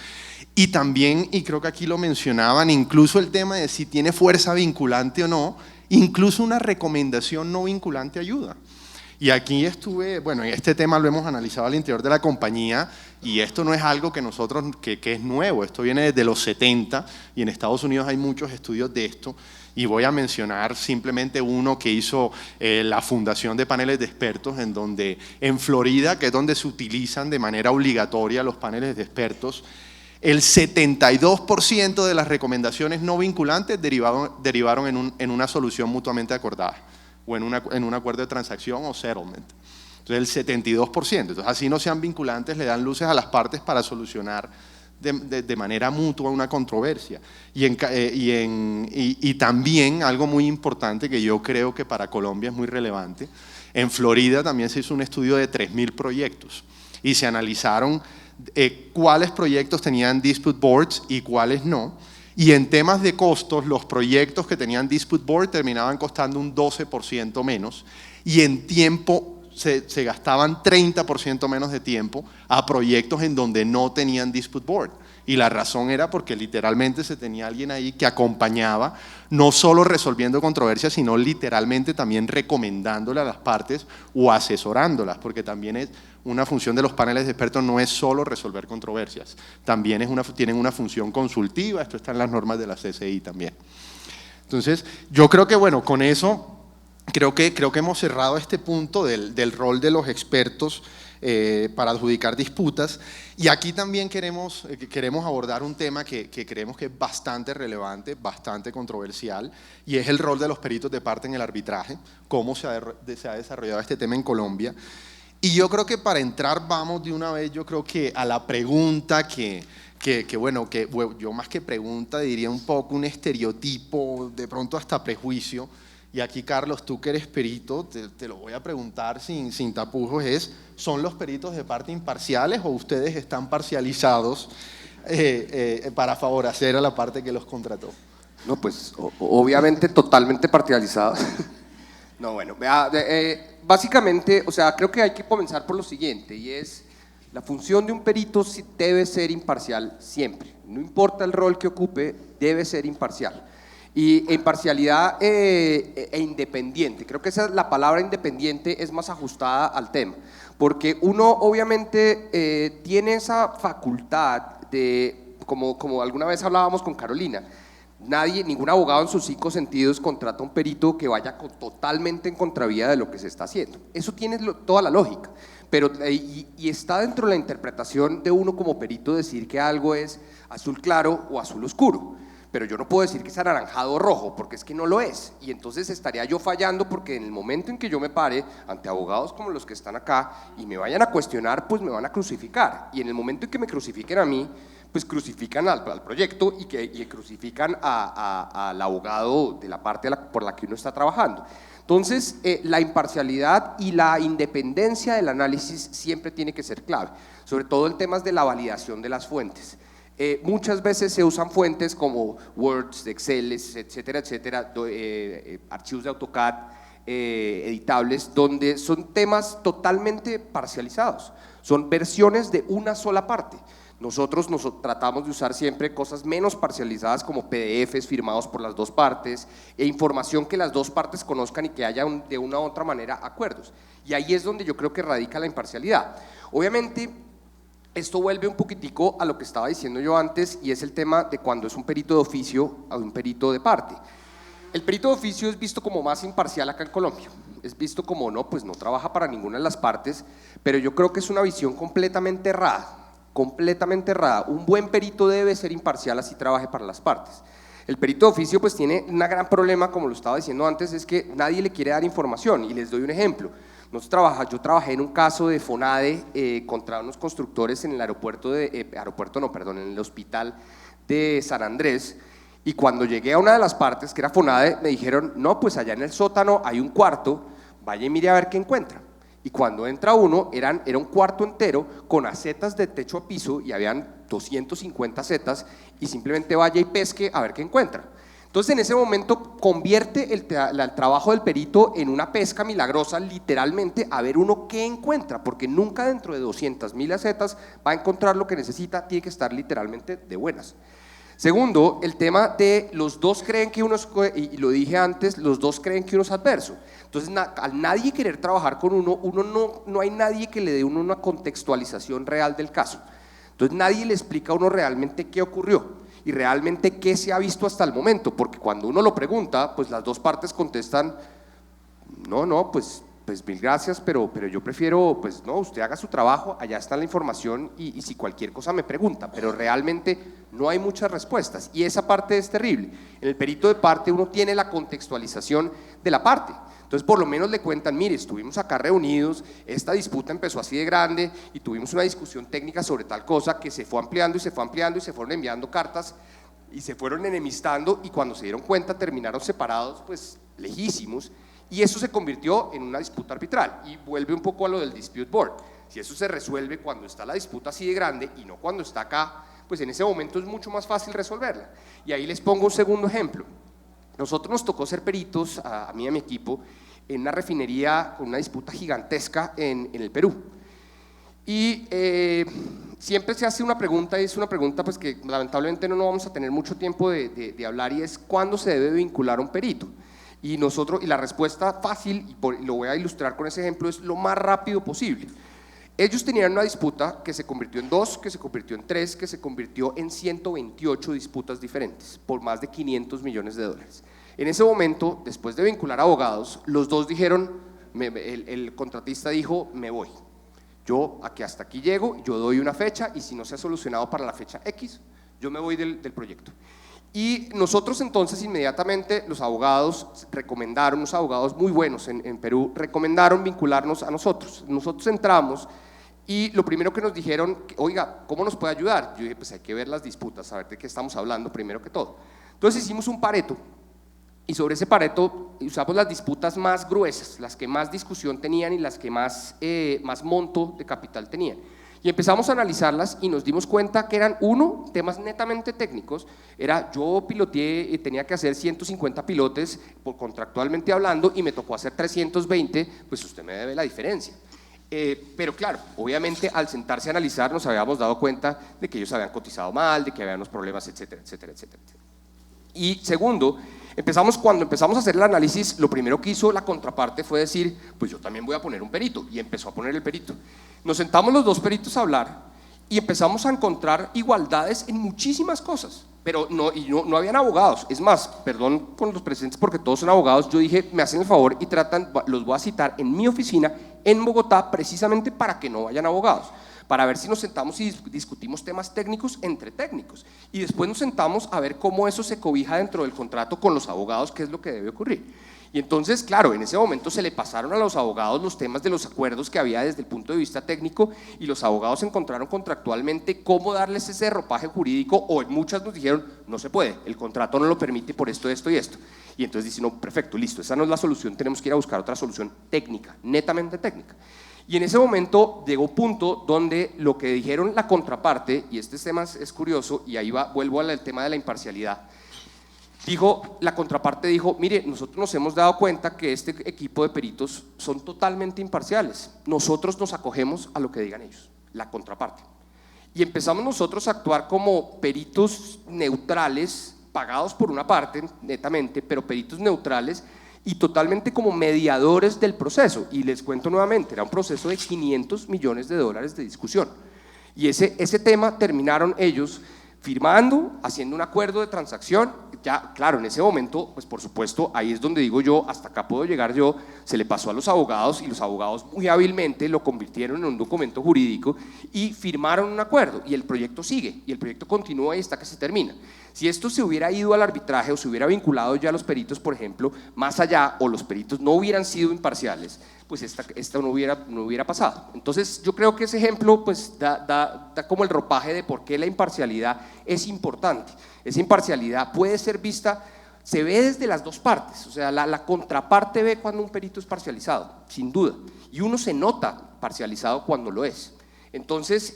Y también, y creo que aquí lo mencionaban, incluso el tema de si tiene fuerza vinculante o no, incluso una recomendación no vinculante ayuda. Y aquí estuve, bueno, este tema lo hemos analizado al interior de la compañía y esto no es algo que nosotros, que es nuevo, esto viene desde los 70 y en Estados Unidos hay muchos estudios de esto y voy a mencionar simplemente uno que hizo la Fundación de Paneles de Expertos en donde en Florida, que es donde se utilizan de manera obligatoria los paneles de expertos, el 72% de las recomendaciones no vinculantes derivaron en una solución mutuamente acordada o en un acuerdo de transacción o settlement. Entonces el 72%, entonces así no sean vinculantes, le dan luces a las partes para solucionar de manera mutua una controversia. Y también algo muy importante que yo creo que para Colombia es muy relevante, en Florida también se hizo un estudio de 3.000 proyectos y se analizaron cuáles proyectos tenían dispute boards y cuáles no. Y en temas de costos, los proyectos que tenían dispute board terminaban costando un 12% menos y en tiempo se gastaban 30% menos de tiempo a proyectos en donde no tenían dispute board. Y la razón era porque literalmente se tenía alguien ahí que acompañaba, no solo resolviendo controversias, sino literalmente también recomendándole a las partes o asesorándolas, porque también es una función de los paneles de expertos, no es solo resolver controversias, también tienen una función consultiva, esto está en las normas de la CCI también. Entonces, yo creo que bueno, con eso creo que hemos cerrado este punto del rol de los expertos para adjudicar disputas y aquí también queremos abordar un tema que creemos que es bastante relevante, bastante controversial y es el rol de los peritos de parte en el arbitraje, cómo se ha desarrollado este tema en Colombia. Y yo creo que para entrar vamos de una vez, yo creo que a la pregunta que yo más que pregunta diría un poco un estereotipo, de pronto hasta prejuicio. Y aquí, Carlos, tú que eres perito, te lo voy a preguntar sin tapujos, ¿son los peritos de parte imparciales o ustedes están parcializados para favorecer a la parte que los contrató? No, pues obviamente totalmente parcializados. No, bueno, básicamente, o sea, creo que hay que comenzar por lo siguiente y es la función de un perito debe ser imparcial siempre, no importa el rol que ocupe, debe ser imparcial. Y imparcialidad e independiente, creo que esa es la palabra independiente, es más ajustada al tema, porque uno obviamente tiene esa facultad de, como alguna vez hablábamos con Carolina, ningún abogado en sus 5 sentidos contrata a un perito que vaya totalmente en contravía de lo que se está haciendo. Eso tiene toda la lógica, pero y está dentro de la interpretación de uno como perito decir que algo es azul claro o azul oscuro, pero yo no puedo decir que es anaranjado o rojo, porque es que no lo es, y entonces estaría yo fallando, porque en el momento en que yo me pare ante abogados como los que están acá y me vayan a cuestionar, pues me van a crucificar, y en el momento en que me crucifiquen a mí, pues crucifican al proyecto y crucifican al abogado de la parte por la que uno está trabajando. Entonces, la imparcialidad y la independencia del análisis siempre tiene que ser clave, sobre todo en temas de la validación de las fuentes. Muchas veces se usan fuentes como Words, Excel, etcétera, etcétera, archivos de AutoCAD editables, donde son temas totalmente parcializados, son versiones de una sola parte. Nosotros tratamos de usar siempre cosas menos parcializadas como PDFs firmados por las dos partes e información que las dos partes conozcan y que haya de una u otra manera acuerdos. Y ahí es donde yo creo que radica la imparcialidad. Obviamente, esto vuelve un poquitico a lo que estaba diciendo yo antes, y es el tema de cuando es un perito de oficio o un perito de parte. El perito de oficio es visto como más imparcial acá en Colombia, es visto como no, pues no trabaja para ninguna de las partes, pero yo creo que es una visión completamente errada. Completamente errada. Un buen perito debe ser imparcial, así trabaje para las partes. El perito de oficio pues tiene un gran problema, como lo estaba diciendo antes, es que nadie le quiere dar información, y les doy un ejemplo. Yo trabajé en un caso de FONADE contra unos constructores en el en el hospital de San Andrés, y cuando llegué a una de las partes, que era FONADE, me dijeron, no, pues allá en el sótano hay un cuarto, vaya y mire a ver qué encuentra. Y cuando entra uno, era un cuarto entero con acetas de techo a piso, y habían 250 acetas, y simplemente vaya y pesque a ver qué encuentra. Entonces en ese momento convierte el trabajo del perito en una pesca milagrosa, literalmente, a ver uno qué encuentra, porque nunca dentro de 200.000 acetas va a encontrar lo que necesita, tiene que estar literalmente de buenas. Segundo, el tema de los dos creen que uno es, y lo dije antes, los dos creen que uno es adverso. Entonces, al nadie querer trabajar con uno no hay nadie que le dé uno una contextualización real del caso. Entonces, nadie le explica a uno realmente qué ocurrió y realmente qué se ha visto hasta el momento, porque cuando uno lo pregunta, pues las dos partes contestan, no, pues mil gracias, pero yo prefiero, pues no, usted haga su trabajo, allá está la información, y si cualquier cosa me pregunta, pero realmente no hay muchas respuestas, y esa parte es terrible. En el perito de parte uno tiene la contextualización de la parte, entonces por lo menos le cuentan, mire, estuvimos acá reunidos, esta disputa empezó así de grande y tuvimos una discusión técnica sobre tal cosa que se fue ampliando y se fue ampliando y se fueron enviando cartas y se fueron enemistando, y cuando se dieron cuenta terminaron separados, pues lejísimos. Y eso se convirtió en una disputa arbitral, y vuelve un poco a lo del dispute board. Si eso se resuelve cuando está la disputa así de grande y no cuando está acá, pues en ese momento es mucho más fácil resolverla. Y ahí les pongo un segundo ejemplo. Nosotros nos tocó ser peritos, a mí y a mi equipo, en una refinería con una disputa gigantesca en el Perú. Y siempre se hace una pregunta, y es una pregunta pues que lamentablemente no vamos a tener mucho tiempo de hablar, y es ¿cuándo se debe vincular a un perito? Y la respuesta fácil, y lo voy a ilustrar con ese ejemplo, es lo más rápido posible. Ellos tenían una disputa que se convirtió en 2, que se convirtió en 3, que se convirtió en 128 disputas diferentes, por más de $500 millones. En ese momento, después de vincular abogados, los dos dijeron, el contratista dijo, me voy. Yo hasta aquí llego, yo doy una fecha, y si no se ha solucionado para la fecha X, yo me voy del proyecto. Y nosotros entonces inmediatamente los abogados recomendaron, unos abogados muy buenos en Perú, recomendaron vincularnos a nosotros. Nosotros entramos y lo primero que nos dijeron, oiga, ¿cómo nos puede ayudar? Yo dije, pues hay que ver las disputas, saber de qué estamos hablando primero que todo. Entonces hicimos un pareto, y sobre ese pareto usamos las disputas más gruesas, las que más discusión tenían y las que más monto de capital tenían. Y empezamos a analizarlas y nos dimos cuenta que eran, temas netamente técnicos, yo piloteé, tenía que hacer 150 pilotes contractualmente hablando, y me tocó hacer 320, pues usted me debe la diferencia. Pero claro, obviamente al sentarse a analizar nos habíamos dado cuenta de que ellos habían cotizado mal, de que había unos problemas, etcétera, etcétera, etcétera. Y segundo, cuando empezamos a hacer el análisis, lo primero que hizo la contraparte fue decir, pues yo también voy a poner un perito, y empezó a poner el perito. Nos sentamos los dos peritos a hablar, y empezamos a encontrar igualdades en muchísimas cosas, pero no habían abogados. Es más, perdón con los presentes porque todos son abogados, yo dije, me hacen el favor y los voy a citar en mi oficina en Bogotá precisamente para que no vayan abogados, para ver si nos sentamos y discutimos temas técnicos entre técnicos, y después nos sentamos a ver cómo eso se cobija dentro del contrato con los abogados, qué es lo que debe ocurrir. Y entonces, claro, en ese momento se le pasaron a los abogados los temas de los acuerdos que había desde el punto de vista técnico, y los abogados encontraron contractualmente cómo darles ese ropaje jurídico, o en muchas nos dijeron, no se puede, el contrato no lo permite por esto, esto y esto. Y entonces dicen, no, perfecto, listo, esa no es la solución, tenemos que ir a buscar otra solución técnica, netamente técnica. Y en ese momento llegó un punto donde lo que dijeron la contraparte, y este tema es curioso, y ahí vuelvo al tema de la imparcialidad, la contraparte dijo, mire, nosotros nos hemos dado cuenta que este equipo de peritos son totalmente imparciales, nosotros nos acogemos a lo que digan ellos, la contraparte. Y empezamos nosotros a actuar como peritos neutrales, pagados por una parte, netamente, pero peritos neutrales, y totalmente como mediadores del proceso. Y les cuento nuevamente, era un proceso de $500 millones de discusión. Y ese tema terminaron ellos firmando, haciendo un acuerdo de transacción. Ya, claro, en ese momento, pues por supuesto, ahí es donde digo yo, hasta acá puedo llegar yo, se le pasó a los abogados, y los abogados muy hábilmente lo convirtieron en un documento jurídico y firmaron un acuerdo, y el proyecto sigue, y el proyecto continúa y hasta que se termina. Si esto se hubiera ido al arbitraje o se hubiera vinculado ya a los peritos, por ejemplo, más allá, o los peritos no hubieran sido imparciales, pues esta no hubiera pasado. Entonces yo creo que ese ejemplo pues da como el ropaje de por qué la imparcialidad es importante. Esa imparcialidad puede ser vista, se ve desde las dos partes, o sea, la contraparte ve cuando un perito es parcializado, sin duda, y uno se nota parcializado cuando lo es. Entonces,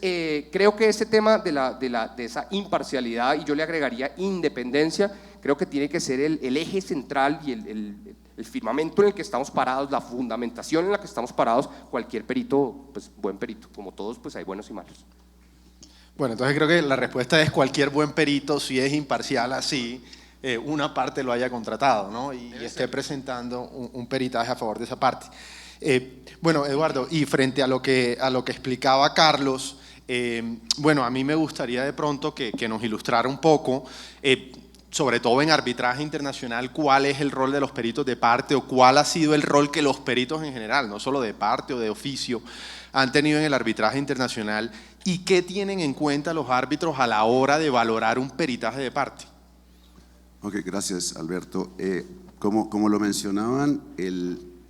creo que ese tema de esa imparcialidad, y yo le agregaría independencia, creo que tiene que ser el eje central y el firmamento en el que estamos parados, la fundamentación en la que estamos parados. Cualquier perito, pues buen perito, como todos, pues hay buenos y malos. Bueno, entonces creo que la respuesta es cualquier buen perito, si es imparcial así, una parte lo haya contratado, ¿no? Y esté presentando un peritaje a favor de esa parte. Bueno, Eduardo, y frente a lo que explicaba Carlos, bueno, a mí me gustaría de pronto que nos ilustrara un poco, sobre todo en arbitraje internacional, cuál es el rol de los peritos de parte, o cuál ha sido el rol que los peritos en general, no solo de parte o de oficio, han tenido en el arbitraje internacional, y qué tienen en cuenta los árbitros a la hora de valorar un peritaje de parte. Ok, gracias, Alberto. Como lo mencionaban,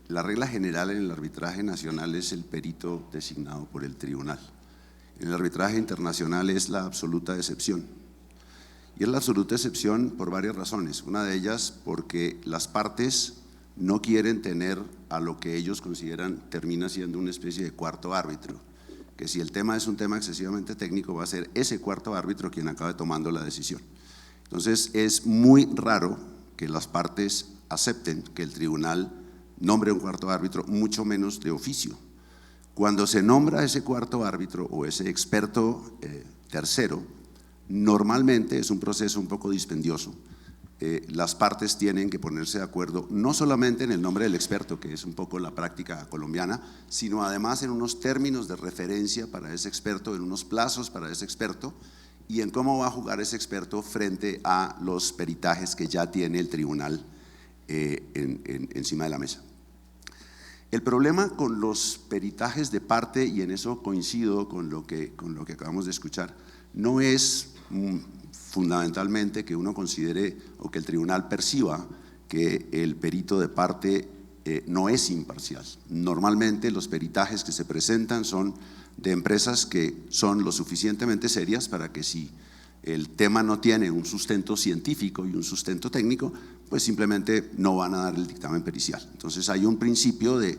la regla general en el arbitraje nacional es el perito designado por el tribunal. En el arbitraje internacional es la absoluta excepción. Y es la absoluta excepción por varias razones. Una de ellas porque las partes no quieren tener a lo que ellos consideran termina siendo una especie de cuarto árbitro, que si el tema es un tema excesivamente técnico va a ser ese cuarto árbitro quien acabe tomando la decisión. Entonces es muy raro que las partes acepten que el tribunal nombre un cuarto árbitro, mucho menos de oficio. Cuando se nombra ese cuarto árbitro o ese experto tercero, normalmente es un proceso un poco dispendioso. Las partes tienen que ponerse de acuerdo no solamente en el nombre del experto, que es un poco la práctica colombiana, sino además en unos términos de referencia para ese experto, en unos plazos para ese experto, y en cómo va a jugar ese experto frente a los peritajes que ya tiene el tribunal encima de la mesa. El problema con los peritajes de parte, y en eso coincido con lo que acabamos de escuchar, no es fundamentalmente que uno considere o que el tribunal perciba que el perito de parte no es imparcial. Normalmente los peritajes que se presentan son de empresas que son lo suficientemente serias para que si el tema no tiene un sustento científico y un sustento técnico, pues simplemente no van a dar el dictamen pericial. Entonces hay un principio de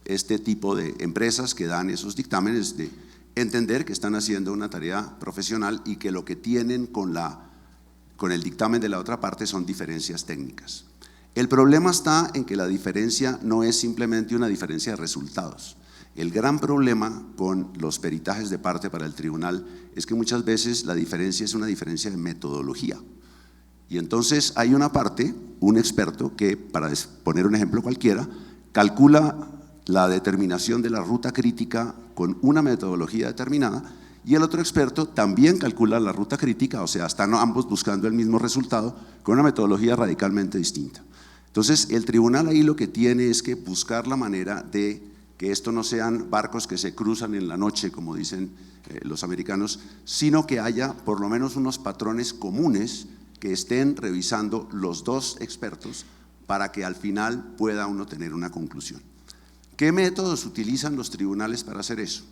este tipo de empresas que dan esos dictámenes de entender que están haciendo una tarea profesional y que lo que tienen con el dictamen de la otra parte son diferencias técnicas. El problema está en que la diferencia no es simplemente una diferencia de resultados. El gran problema con los peritajes de parte para el tribunal es que muchas veces la diferencia es una diferencia de metodología. Y entonces hay una parte, un experto que, para poner un ejemplo cualquiera, calcula la determinación de la ruta crítica con una metodología determinada, y el otro experto también calcula la ruta crítica, o sea, están ambos buscando el mismo resultado con una metodología radicalmente distinta. Entonces, el tribunal ahí lo que tiene es que buscar la manera de que esto no sean barcos que se cruzan en la noche, como dicen los americanos, sino que haya por lo menos unos patrones comunes que estén revisando los dos expertos para que al final pueda uno tener una conclusión. ¿Qué métodos utilizan los tribunales para hacer eso?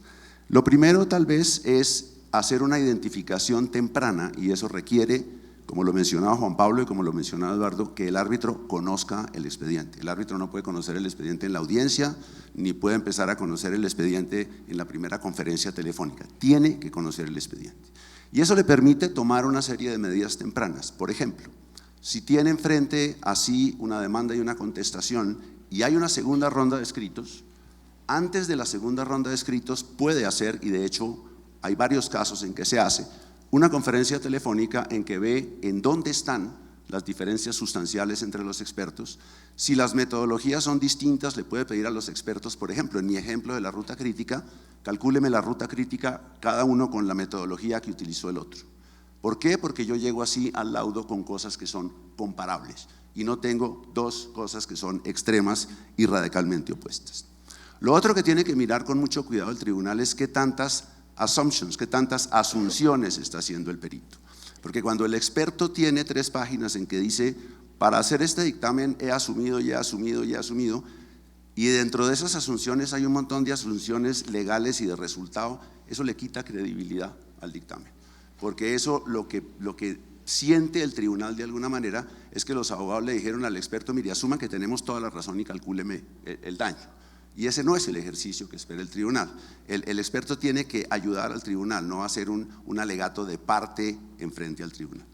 Lo primero tal vez es hacer una identificación temprana, y eso requiere, como lo mencionaba Juan Pablo y como lo mencionaba Eduardo, que el árbitro conozca el expediente. El árbitro no puede conocer el expediente en la audiencia, ni puede empezar a conocer el expediente en la primera conferencia telefónica. Tiene que conocer el expediente. Y eso le permite tomar una serie de medidas tempranas. Por ejemplo, si tiene enfrente así una demanda y una contestación y hay una segunda ronda de escritos, antes de la segunda ronda de escritos puede hacer, y de hecho hay varios casos en que se hace, una conferencia telefónica en que ve en dónde están las diferencias sustanciales entre los expertos. Si las metodologías son distintas, le puede pedir a los expertos, por ejemplo, en mi ejemplo de la ruta crítica, calcúleme la ruta crítica cada uno con la metodología que utilizó el otro. ¿Por qué? Porque yo llego así al laudo con cosas que son comparables y no tengo dos cosas que son extremas y radicalmente opuestas. Lo otro que tiene que mirar con mucho cuidado el tribunal es qué tantas assumptions, qué tantas asunciones está haciendo el perito. Porque cuando el experto tiene 3 páginas en que dice, para hacer este dictamen he asumido, y he asumido, y he asumido, y dentro de esas asunciones hay un montón de asunciones legales y de resultado, eso le quita credibilidad al dictamen. Porque eso lo que siente el tribunal de alguna manera es que los abogados le dijeron al experto, mire, asuma que tenemos toda la razón y calcúleme el daño. Y ese no es el ejercicio que espera el tribunal. El experto tiene que ayudar al tribunal, no hacer un alegato de parte en frente al tribunal.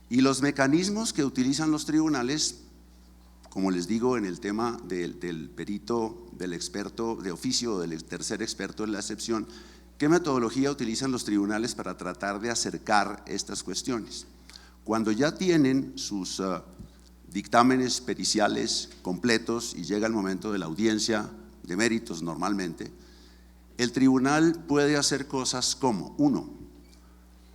Y los mecanismos que utilizan los tribunales, como les digo en el tema del perito, del experto de oficio, del tercer experto en la excepción, ¿qué metodología utilizan los tribunales para tratar de acercar estas cuestiones? Cuando ya tienen sus dictámenes periciales completos y llega el momento de la audiencia de méritos normalmente, el tribunal puede hacer cosas como, 1,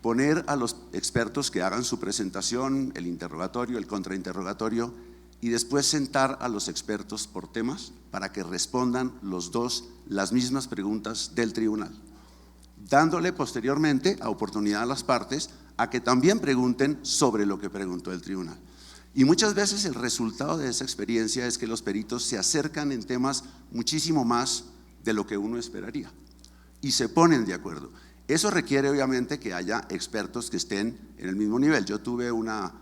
poner a los expertos que hagan su presentación, el interrogatorio, el contrainterrogatorio, y después sentar a los expertos por temas para que respondan los dos las mismas preguntas del tribunal, dándole posteriormente a oportunidad a las partes a que también pregunten sobre lo que preguntó el tribunal. Y muchas veces el resultado de esa experiencia es que los peritos se acercan en temas muchísimo más de lo que uno esperaría y se ponen de acuerdo. Eso requiere obviamente que haya expertos que estén en el mismo nivel. Yo tuve una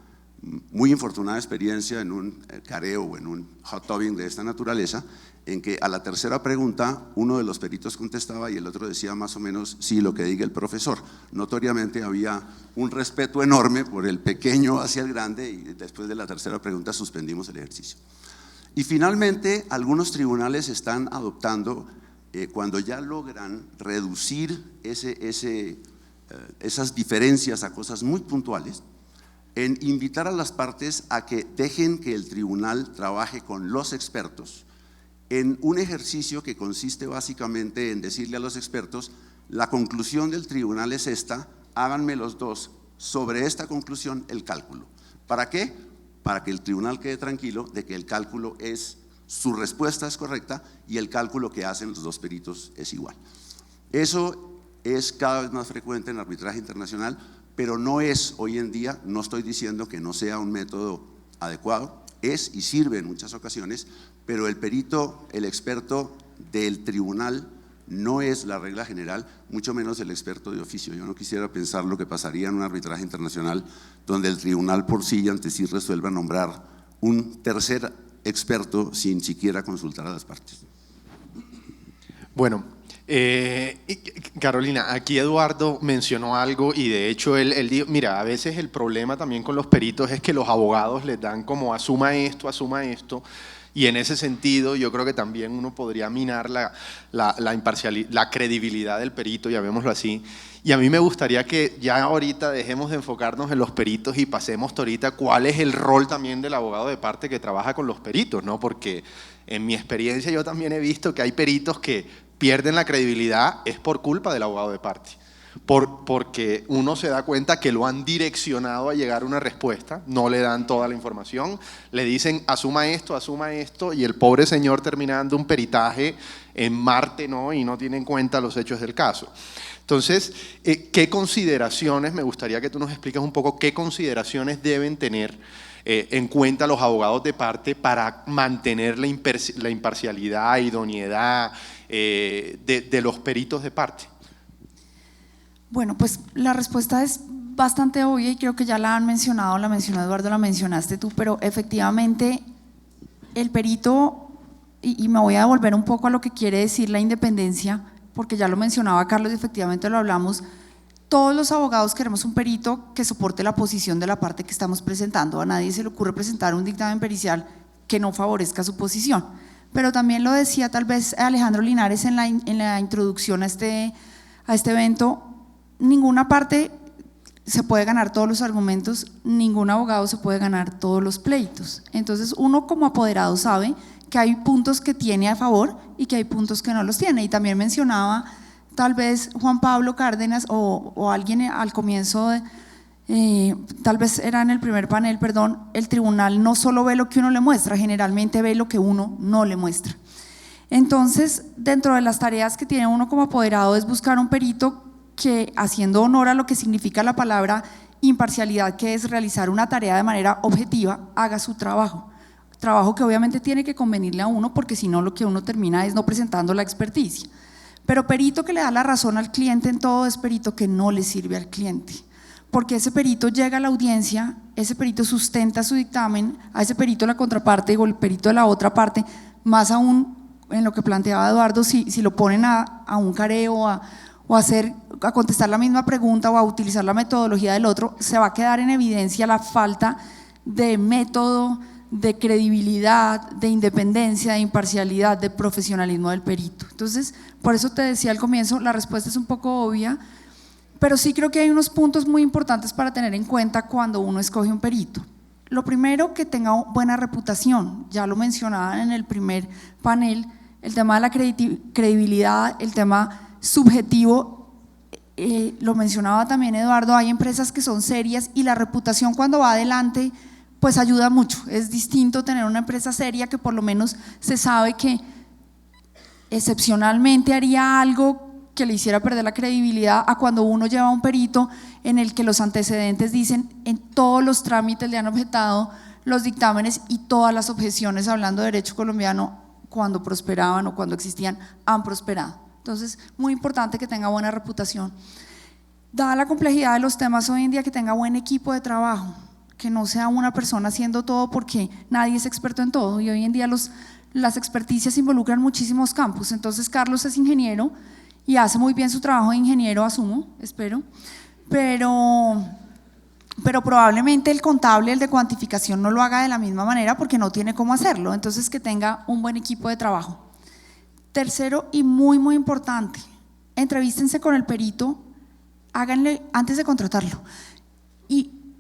muy infortunada experiencia en un careo o en un hot tubbing de esta naturaleza, en que a la tercera pregunta uno de los peritos contestaba y el otro decía más o menos sí, lo que diga el profesor. Notoriamente había un respeto enorme por el pequeño hacia el grande, y después de la tercera pregunta suspendimos el ejercicio. Y finalmente algunos tribunales están adoptando, cuando ya logran reducir esas diferencias a cosas muy puntuales, en invitar a las partes a que dejen que el tribunal trabaje con los expertos en un ejercicio que consiste básicamente en decirle a los expertos, la conclusión del tribunal es esta, háganme los dos sobre esta conclusión el cálculo. ¿Para qué? Para que el tribunal quede tranquilo de que el cálculo es, su respuesta es correcta y el cálculo que hacen los dos peritos es igual. Eso es cada vez más frecuente en el arbitraje internacional, pero no es hoy en día, no estoy diciendo que no sea un método adecuado, es y sirve en muchas ocasiones, pero el perito, el experto del tribunal no es la regla general, mucho menos el experto de oficio. Yo no quisiera pensar lo que pasaría en un arbitraje internacional donde el tribunal por sí y ante sí resuelva nombrar un tercer experto sin siquiera consultar a las partes. Bueno, Carolina, aquí Eduardo mencionó algo y de hecho él dijo, mira, a veces el problema también con los peritos es que los abogados les dan como asuma esto, y en ese sentido yo creo que también uno podría minar la imparcialidad, la credibilidad del perito, llamémoslo así. Y a mí me gustaría que ya ahorita dejemos de enfocarnos en los peritos y pasemos ahorita cuál es el rol también del abogado de parte que trabaja con los peritos, ¿no? Porque en mi experiencia yo también he visto que hay peritos que pierden la credibilidad es por culpa del abogado de parte. porque uno se da cuenta que lo han direccionado a llegar a una respuesta, no le dan toda la información, le dicen asuma esto, y el pobre señor termina dando un peritaje en Marte, ¿no? Y no tiene en cuenta los hechos del caso. Entonces, ¿qué consideraciones, me gustaría que tú nos expliques un poco, qué consideraciones deben tener en cuenta los abogados de parte para mantener la imparcialidad, idoneidad de los peritos de parte? Bueno, pues la respuesta es bastante obvia y creo que ya la han mencionado, la mencionó Eduardo, la mencionaste tú, pero efectivamente el perito, y me voy a devolver un poco a lo que quiere decir la independencia, porque ya lo mencionaba Carlos y efectivamente lo hablamos, todos los abogados queremos un perito que soporte la posición de la parte que estamos presentando, a nadie se le ocurre presentar un dictamen pericial que no favorezca su posición, pero también lo decía tal vez Alejandro Linares en la introducción a este evento, ninguna parte se puede ganar todos los argumentos, ningún abogado se puede ganar todos los pleitos. Entonces uno como apoderado sabe que hay puntos que tiene a favor y que hay puntos que no los tiene. Y también mencionaba tal vez Juan Pablo Cárdenas o alguien al comienzo, tal vez era en el primer panel, perdón, el tribunal no solo ve lo que uno le muestra, generalmente ve lo que uno no le muestra. Entonces, dentro de las tareas que tiene uno como apoderado es buscar un perito que, haciendo honor a lo que significa la palabra imparcialidad, que es realizar una tarea de manera objetiva, haga su trabajo que obviamente tiene que convenirle a uno, porque si no lo que uno termina es no presentando la experticia. Pero perito que le da la razón al cliente en todo es perito que no le sirve al cliente, porque ese perito llega a la audiencia, ese perito sustenta su dictamen, a ese perito la contraparte o el perito de la otra parte, más aún en lo que planteaba Eduardo, si lo ponen a un careo a contestar la misma pregunta o a utilizar la metodología del otro, se va a quedar en evidencia la falta de método, de credibilidad, de independencia, de imparcialidad, de profesionalismo del perito. Entonces, por eso te decía al comienzo, la respuesta es un poco obvia, pero sí creo que hay unos puntos muy importantes para tener en cuenta cuando uno escoge un perito. Lo primero, que tenga buena reputación, ya lo mencionaban en el primer panel, el tema de la credibilidad, el tema subjetivo, lo mencionaba también Eduardo, hay empresas que son serias y la reputación cuando va adelante pues ayuda mucho. Es distinto tener una empresa seria que por lo menos se sabe que excepcionalmente haría algo que le hiciera perder la credibilidad, a cuando uno lleva a un perito en el que los antecedentes dicen en todos los trámites le han objetado los dictámenes y todas las objeciones, hablando de derecho colombiano, cuando prosperaban o cuando existían, han prosperado. Entonces, muy importante que tenga buena reputación. Dada la complejidad de los temas hoy en día, que tenga buen equipo de trabajo, que no sea una persona haciendo todo, porque nadie es experto en todo y hoy en día las experticias involucran muchísimos campos. Entonces Carlos es ingeniero y hace muy bien su trabajo de ingeniero, asumo, espero, pero probablemente el contable, el de cuantificación, no lo haga de la misma manera porque no tiene cómo hacerlo. Entonces, que tenga un buen equipo de trabajo. Tercero y muy muy importante, entrevístense con el perito, háganle antes de contratarlo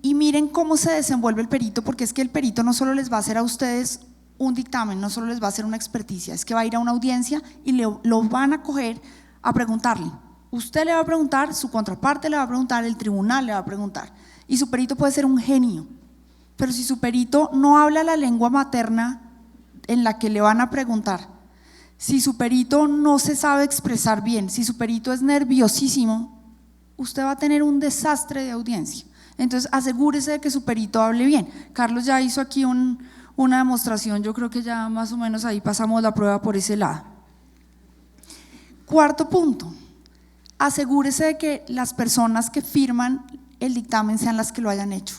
y miren cómo se desenvuelve el perito, porque es que el perito no solo les va a hacer a ustedes un dictamen, no solo les va a hacer una experticia, es que va a ir a una audiencia y lo van a coger a preguntarle. Usted le va a preguntar, su contraparte le va a preguntar, el tribunal le va a preguntar, y su perito puede ser un genio, pero si su perito no habla la lengua materna en la que le van a preguntar, si su perito no se sabe expresar bien, si su perito es nerviosísimo, usted va a tener un desastre de audiencia. Entonces asegúrese de que su perito hable bien. Carlos ya hizo aquí una demostración, yo creo que ya más o menos ahí pasamos la prueba por ese lado. Cuarto punto, asegúrese de que las personas que firman el dictamen sean las que lo hayan hecho,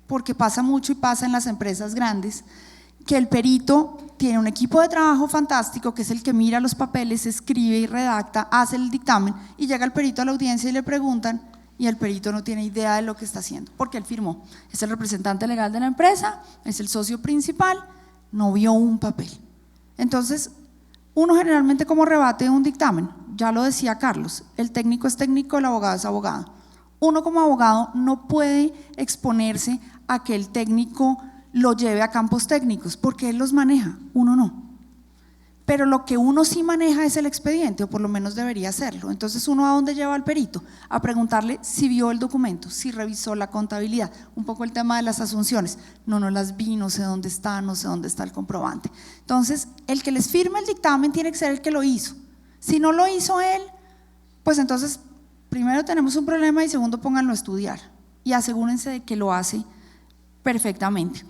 porque pasa mucho y pasa en las empresas grandes, que el perito tiene un equipo de trabajo fantástico, que es el que mira los papeles, escribe y redacta, hace el dictamen, y llega el perito a la audiencia y le preguntan, y el perito no tiene idea de lo que está haciendo, porque él firmó, es el representante legal de la empresa, es el socio principal, no vio un papel. Entonces, uno generalmente, como rebate un dictamen, ya lo decía Carlos, el técnico es técnico, el abogado es abogado. Uno como abogado no puede exponerse a que el técnico lo lleve a campos técnicos, porque él los maneja, uno no. pero lo que uno sí maneja es el expediente, o por lo menos debería hacerlo. Entonces, ¿uno a dónde lleva al perito? A preguntarle si vio el documento, si revisó la contabilidad, un poco el tema de las asunciones. No las vi, no sé dónde está el comprobante. Entonces, el que les firme el dictamen tiene que ser el que lo hizo. Si no lo hizo él, pues entonces, primero tenemos un problema y segundo, pónganlo a estudiar y asegúrense de que lo hace perfectamente.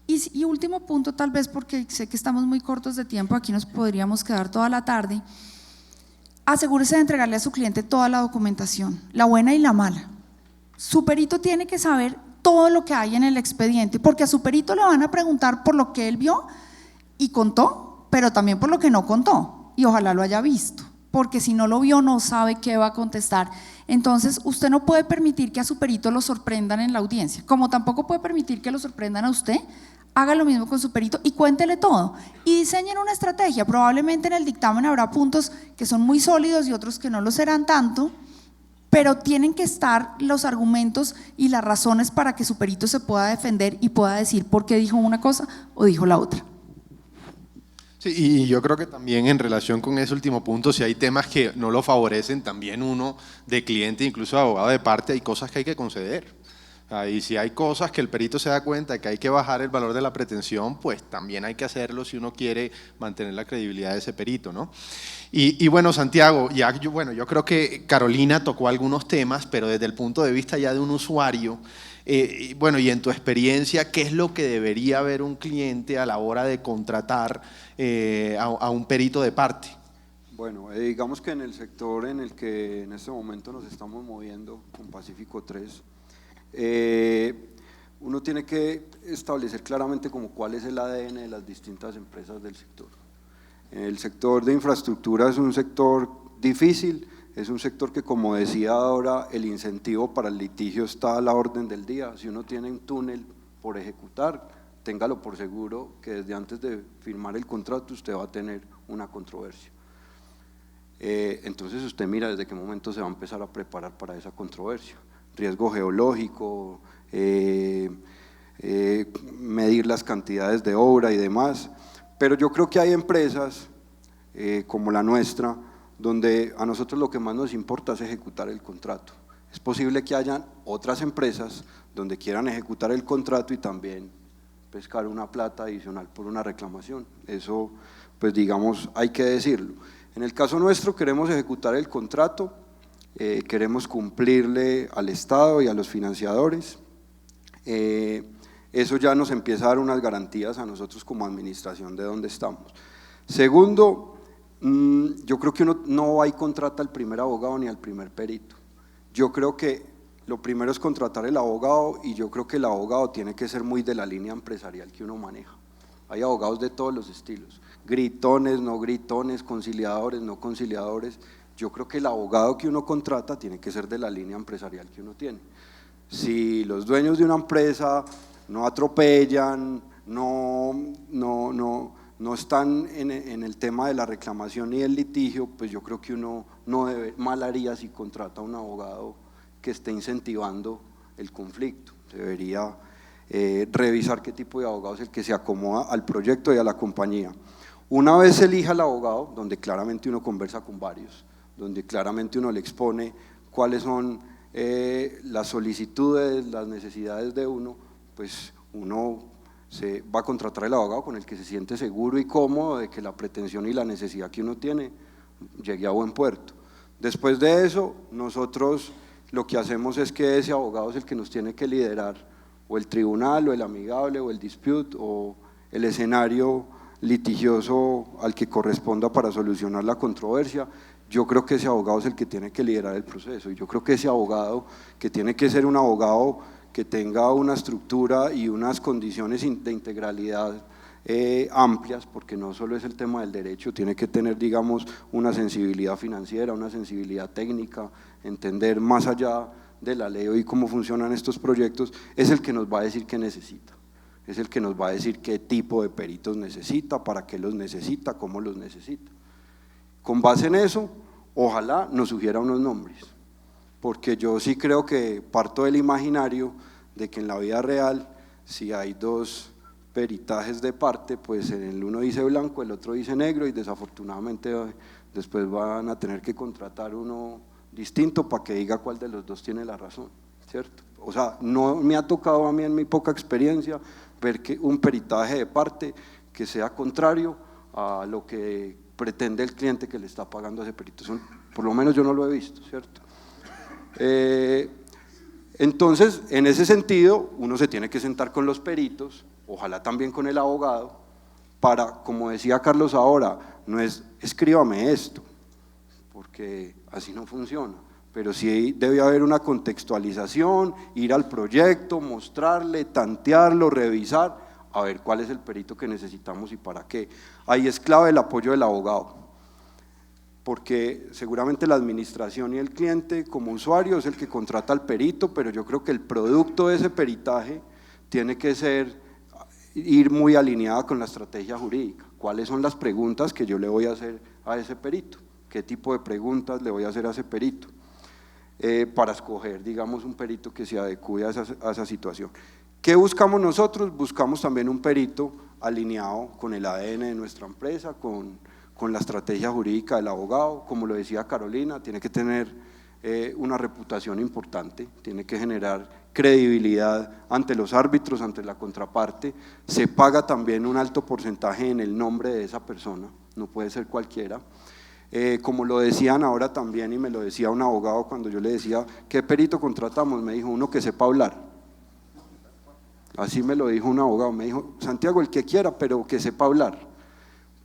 Y último punto, tal vez porque sé que estamos muy cortos de tiempo, aquí nos podríamos quedar toda la tarde, asegúrese de entregarle a su cliente toda la documentación, la buena y la mala. Su perito tiene que saber todo lo que hay en el expediente, porque a su perito le van a preguntar por lo que él vio y contó, pero también por lo que no contó, y ojalá lo haya visto, porque si no lo vio no sabe qué va a contestar. Entonces, usted no puede permitir que a su perito lo sorprendan en la audiencia, como tampoco puede permitir que lo sorprendan a usted. Haga lo mismo con su perito y cuéntele todo y diseñen una estrategia. Probablemente en el dictamen habrá puntos que son muy sólidos y otros que no lo serán tanto, pero tienen que estar los argumentos y las razones para que su perito se pueda defender y pueda decir por qué dijo una cosa o dijo la otra. Sí, y yo creo que también en relación con ese último punto, si hay temas que no lo favorecen, también uno de cliente, incluso de abogado de parte, hay cosas que hay que conceder. Y si hay cosas que el perito se da cuenta que hay que bajar el valor de la pretensión, pues también hay que hacerlo si uno quiere mantener la credibilidad de ese perito, ¿no? Y bueno, Santiago, yo creo que Carolina tocó algunos temas, pero desde el punto de vista ya de un usuario, y en tu experiencia, ¿qué es lo que debería ver un cliente a la hora de contratar a un perito de parte? Bueno, digamos que en el sector en el que en este momento nos estamos moviendo con Pacífico 3, uno tiene que establecer claramente como cuál es el ADN de las distintas empresas del sector. El sector de infraestructura es un sector difícil, es un sector que, como decía ahora, el incentivo para el litigio está a la orden del día. Si uno tiene un túnel por ejecutar, téngalo por seguro que desde antes de firmar el contrato usted va a tener una controversia. Entonces usted mira desde qué momento se va a empezar a preparar para esa controversia. Riesgo geológico, medir las cantidades de obra y demás, pero yo creo que hay empresas como la nuestra, donde a nosotros lo que más nos importa es ejecutar el contrato. Es posible que hayan otras empresas donde quieran ejecutar el contrato y también pescar una plata adicional por una reclamación, eso pues digamos hay que decirlo. En el caso nuestro queremos ejecutar el contrato, queremos cumplirle al Estado y a los financiadores, eso ya nos empieza a dar unas garantías a nosotros como administración de dónde estamos. Segundo, yo creo que uno no va y contrata al primer abogado ni al primer perito, yo creo que lo primero es contratar el abogado y yo creo que el abogado tiene que ser muy de la línea empresarial que uno maneja. Hay abogados de todos los estilos, gritones, no gritones, conciliadores, no conciliadores. Yo creo que el abogado que uno contrata tiene que ser de la línea empresarial que uno tiene. Si los dueños de una empresa no atropellan, no están en el tema de la reclamación y el litigio, pues yo creo que uno mal haría si contrata a un abogado que esté incentivando el conflicto. Debería revisar qué tipo de abogado es el que se acomoda al proyecto y a la compañía. Una vez se elija al abogado, donde claramente uno conversa con varios, donde claramente uno le expone cuáles son las solicitudes, las necesidades de uno, pues uno se va a contratar el abogado con el que se siente seguro y cómodo de que la pretensión y la necesidad que uno tiene llegue a buen puerto. Después de eso, nosotros lo que hacemos es que ese abogado es el que nos tiene que liderar, o el tribunal, o el amigable, o el dispute, o el escenario litigioso al que corresponda para solucionar la controversia. Yo creo que ese abogado es el que tiene que liderar el proceso, y yo creo que ese abogado, que tiene que ser un abogado que tenga una estructura y unas condiciones de integralidad amplias, porque no solo es el tema del derecho, tiene que tener, digamos, una sensibilidad financiera, una sensibilidad técnica, entender más allá de la ley y cómo funcionan estos proyectos, es el que nos va a decir qué necesita, es el que nos va a decir qué tipo de peritos necesita, para qué los necesita, cómo los necesita. Con base en eso, ojalá nos sugiera unos nombres, porque yo sí creo que parto del imaginario de que en la vida real, si hay dos peritajes de parte, pues el uno dice blanco, el otro dice negro y desafortunadamente después van a tener que contratar uno distinto para que diga cuál de los dos tiene la razón, ¿cierto? O sea, no me ha tocado a mí en mi poca experiencia ver que un peritaje de parte que sea contrario a lo que pretende el cliente que le está pagando a ese perito. Por lo menos yo no lo he visto, ¿cierto? Entonces, en ese sentido, uno se tiene que sentar con los peritos, ojalá también con el abogado, para, como decía Carlos ahora, no es escríbame esto, porque así no funciona, pero sí debe haber una contextualización, ir al proyecto, mostrarle, tantearlo, revisar, a ver cuál es el perito que necesitamos y para qué. Ahí es clave el apoyo del abogado, porque seguramente la administración y el cliente como usuario es el que contrata al perito, pero yo creo que el producto de ese peritaje tiene que ir muy alineada con la estrategia jurídica. ¿Cuáles son las preguntas que yo le voy a hacer a ese perito? ¿Qué tipo de preguntas le voy a hacer a ese perito? Para escoger, digamos, un perito que se adecue a esa situación. ¿Qué buscamos nosotros? Buscamos también un perito alineado con el ADN de nuestra empresa, con la estrategia jurídica del abogado. Como lo decía Carolina, tiene que tener una reputación importante, tiene que generar credibilidad ante los árbitros, ante la contraparte. Se paga también un alto porcentaje en el nombre de esa persona, no puede ser cualquiera. Como lo decían ahora también, y me lo decía un abogado cuando yo le decía, ¿qué perito contratamos? Me dijo, uno que sepa hablar. Así me lo dijo un abogado, me dijo, Santiago, el que quiera, pero que sepa hablar.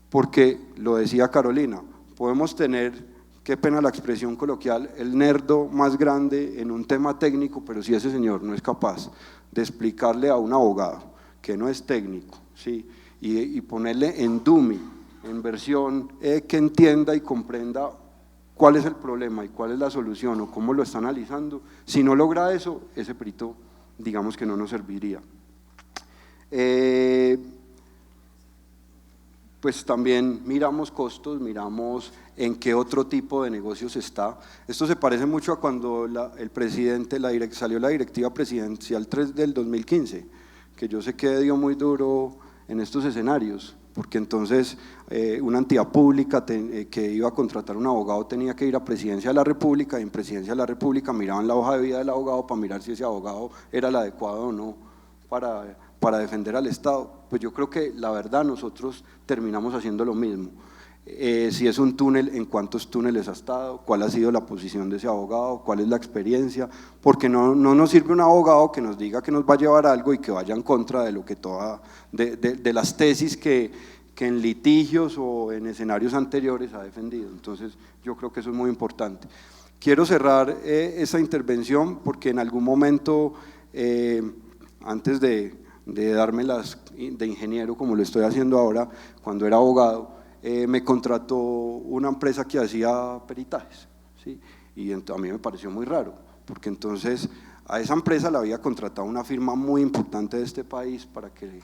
Porque, lo decía Carolina, podemos tener, qué pena la expresión coloquial, el nerdo más grande en un tema técnico, pero si ese señor no es capaz de explicarle a un abogado que no es técnico, ¿sí? y ponerle en dummy, en versión que entienda y comprenda cuál es el problema y cuál es la solución o cómo lo está analizando, si no logra eso, ese perito digamos que no nos serviría. Pues también miramos costos, miramos en qué otro tipo de negocios está. Esto se parece mucho a cuando el presidente, salió la directiva presidencial 3 del 2015, que yo sé que dio muy duro en estos escenarios, porque entonces una entidad pública que iba a contratar un abogado tenía que ir a Presidencia de la República, y en Presidencia de la República miraban la hoja de vida del abogado para mirar si ese abogado era el adecuado o no para defender al Estado. Pues yo creo que la verdad nosotros terminamos haciendo lo mismo. Si es un túnel, en cuántos túneles ha estado, cuál ha sido la posición de ese abogado, cuál es la experiencia, porque no nos sirve un abogado que nos diga que nos va a llevar algo y que vaya en contra de lo que de las tesis que en litigios o en escenarios anteriores ha defendido. Entonces yo creo que eso es muy importante. Quiero cerrar esa intervención porque en algún momento, antes de dármelas de ingeniero como lo estoy haciendo ahora, cuando era abogado, me contrató una empresa que hacía peritajes, ¿sí? Y a mí me pareció muy raro, porque entonces a esa empresa la había contratado una firma muy importante de este país para que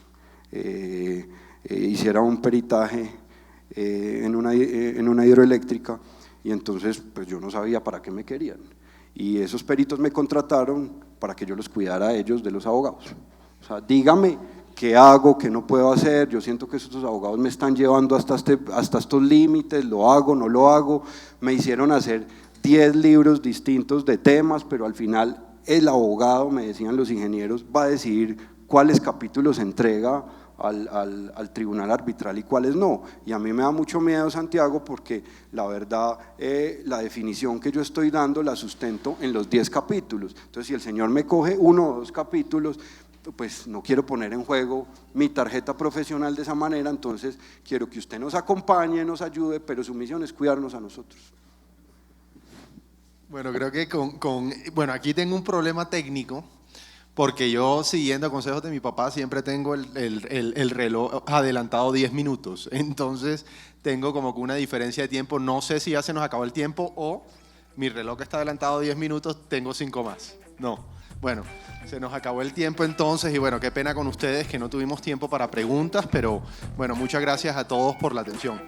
hiciera un peritaje en una hidroeléctrica, y entonces pues yo no sabía para qué me querían, y esos peritos me contrataron para que yo los cuidara a ellos de los abogados. O sea, dígame qué hago, qué no puedo hacer, yo siento que estos abogados me están llevando hasta estos límites, lo hago, no lo hago. Me hicieron hacer 10 libros distintos de temas, pero al final el abogado, me decían los ingenieros, va a decidir cuáles capítulos entrega al tribunal arbitral y cuáles no. Y a mí me da mucho miedo, Santiago, porque la verdad la definición que yo estoy dando la sustento en los 10 capítulos. Entonces si el señor me coge 1 o 2 capítulos, pues no quiero poner en juego mi tarjeta profesional de esa manera, entonces quiero que usted nos acompañe, nos ayude, pero su misión es cuidarnos a nosotros. Bueno, creo que bueno, aquí tengo un problema técnico, porque yo, siguiendo consejos de mi papá, siempre tengo el reloj adelantado 10 minutos, entonces tengo como que una diferencia de tiempo, no sé si ya se nos acabó el tiempo o mi reloj está adelantado 10 minutos, tengo 5 más, no. Bueno, se nos acabó el tiempo entonces y bueno, qué pena con ustedes que no tuvimos tiempo para preguntas, pero bueno, muchas gracias a todos por la atención.